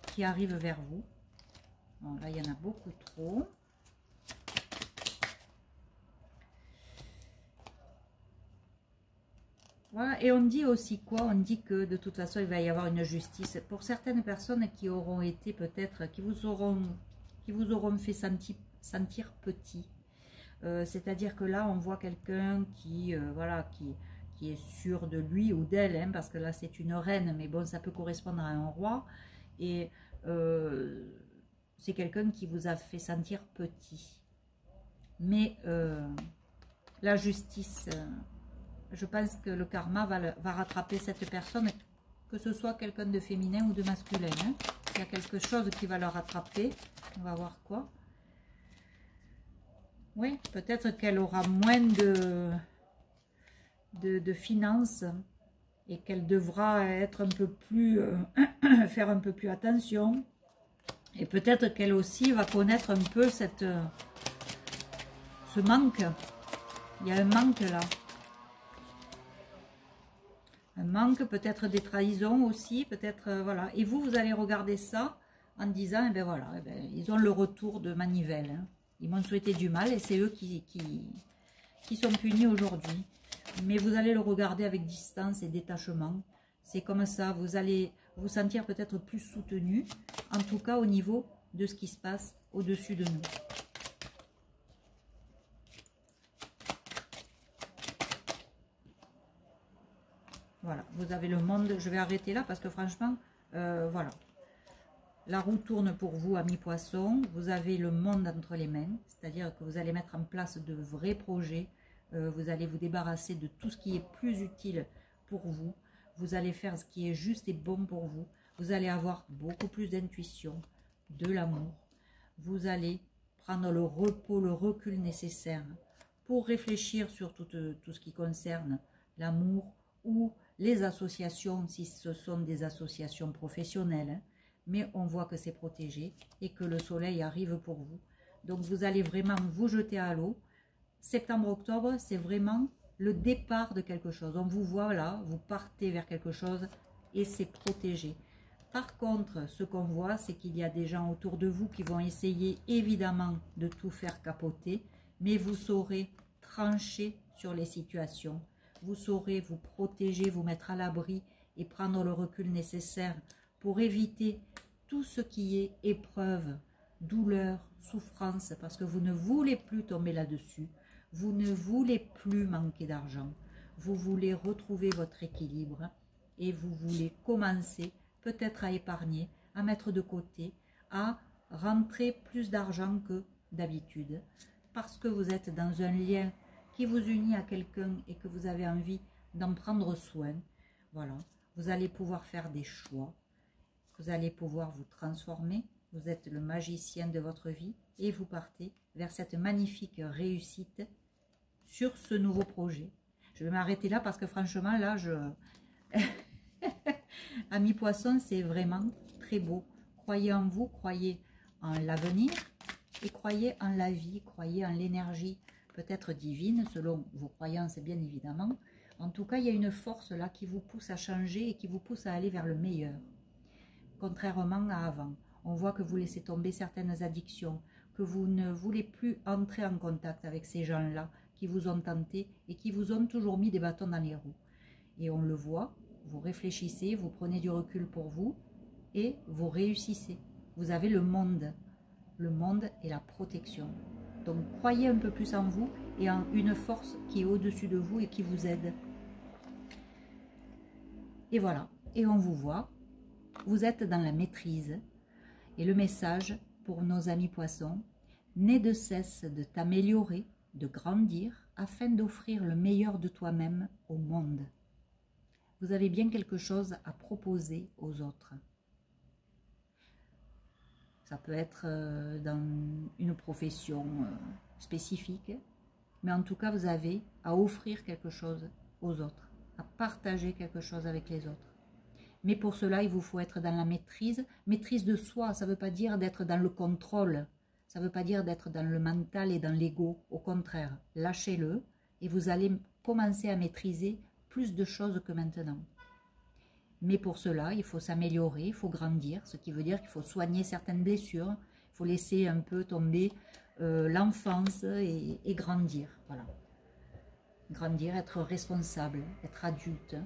qui arrive vers vous. Bon, là, il y en a beaucoup trop. Voilà, et on dit aussi quoi? On dit que de toute façon, il va y avoir une justice. Pour certaines personnes qui auront été peut-être, qui vous auront fait sentir petit. C'est-à-dire que là, on voit quelqu'un qui, voilà, qui est sûr de lui ou d'elle, hein, parce que là, c'est une reine, mais bon, ça peut correspondre à un roi. Et... c'est quelqu'un qui vous a fait sentir petit. Mais la justice, je pense que le karma va rattraper cette personne, que ce soit quelqu'un de féminin ou de masculin. Hein. Il y a quelque chose qui va le rattraper. On va voir quoi. Oui, peut-être qu'elle aura moins de finances et qu'elle devra être un peu plus, faire un peu plus attention. Et peut-être qu'elle aussi va connaître un peu ce manque. Il y a un manque là. Un manque, peut-être des trahisons aussi, peut-être, voilà. Et vous allez regarder ça en disant, eh ben voilà, eh ben, ils ont le retour de manivelle. Hein. Ils m'ont souhaité du mal et c'est eux qui sont punis aujourd'hui. Mais vous allez le regarder avec distance et détachement. C'est comme ça, vous allez vous sentir peut-être plus soutenu, en tout cas au niveau de ce qui se passe au-dessus de nous. Voilà, vous avez le monde. Je vais arrêter là parce que franchement, voilà. La roue tourne pour vous, amis poissons. Vous avez le monde entre les mains, c'est-à-dire que vous allez mettre en place de vrais projets. Vous allez vous débarrasser de tout ce qui est plus utile pour vous. Vous allez faire ce qui est juste et bon pour vous. Vous allez avoir beaucoup plus d'intuition, de l'amour. Vous allez prendre le repos, le recul nécessaire pour réfléchir sur tout ce qui concerne l'amour ou les associations, si ce sont des associations professionnelles. Mais on voit que c'est protégé et que le soleil arrive pour vous. Donc vous allez vraiment vous jeter à l'eau. Septembre-octobre, c'est vraiment le départ de quelque chose. On vous voit là, vous partez vers quelque chose et c'est protégé. Par contre, ce qu'on voit, c'est qu'il y a des gens autour de vous qui vont essayer évidemment de tout faire capoter, mais vous saurez trancher sur les situations. Vous saurez vous protéger, vous mettre à l'abri et prendre le recul nécessaire pour éviter tout ce qui est épreuve, douleur, souffrance, parce que vous ne voulez plus tomber là-dessus. Vous ne voulez plus manquer d'argent. Vous voulez retrouver votre équilibre et vous voulez commencer peut-être à épargner, à mettre de côté, à rentrer plus d'argent que d'habitude, parce que vous êtes dans un lien qui vous unit à quelqu'un et que vous avez envie d'en prendre soin. Voilà, vous allez pouvoir faire des choix, vous allez pouvoir vous transformer, vous êtes le magicien de votre vie et vous partez vers cette magnifique réussite sur ce nouveau projet. Je vais m'arrêter là parce que franchement, là, Amis poissons, c'est vraiment très beau. Croyez en vous, croyez en l'avenir et croyez en la vie, croyez en l'énergie peut-être divine, selon vos croyances bien évidemment. En tout cas, il y a une force là qui vous pousse à changer et qui vous pousse à aller vers le meilleur. Contrairement à avant, on voit que vous laissez tomber certaines addictions, que vous ne voulez plus entrer en contact avec ces gens-là qui vous ont tenté et qui vous ont toujours mis des bâtons dans les roues. Et on le voit, vous réfléchissez, vous prenez du recul pour vous et vous réussissez. Vous avez le monde et la protection. Donc croyez un peu plus en vous et en une force qui est au-dessus de vous et qui vous aide. Et voilà, et on vous voit, vous êtes dans la maîtrise. Et le message pour nos amis poissons, n'aie de cesse de t'améliorer, de grandir, afin d'offrir le meilleur de toi-même au monde. Vous avez bien quelque chose à proposer aux autres. Ça peut être dans une profession spécifique, mais en tout cas, vous avez à offrir quelque chose aux autres, à partager quelque chose avec les autres. Mais pour cela, il vous faut être dans la maîtrise de soi. Ça ne veut pas dire d'être dans le contrôle, ça ne veut pas dire d'être dans le mental et dans l'ego. Au contraire, lâchez-le et vous allez commencer à maîtriser plus de choses que maintenant. Mais pour cela, il faut s'améliorer, il faut grandir, ce qui veut dire qu'il faut soigner certaines blessures, il faut laisser un peu tomber l'enfance et grandir. Voilà. Grandir, être responsable, être adulte,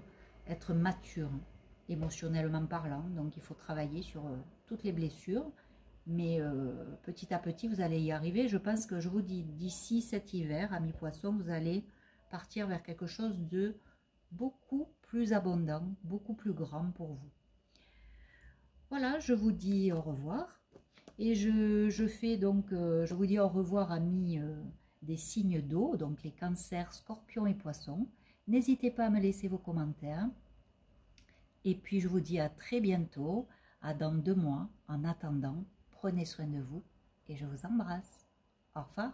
être mature, émotionnellement parlant. Donc il faut travailler sur toutes les blessures, mais petit à petit, vous allez y arriver. Je pense que je vous dis, d'ici cet hiver, amis poissons, vous allez partir vers quelque chose de beaucoup plus abondant, beaucoup plus grand pour vous. Voilà, je vous dis au revoir. Et je fais donc, je vous dis au revoir amis des signes d'eau, donc les cancers, scorpions et poissons. N'hésitez pas à me laisser vos commentaires. Et puis je vous dis à très bientôt, à dans 2 mois. En attendant, prenez soin de vous et je vous embrasse. Au revoir.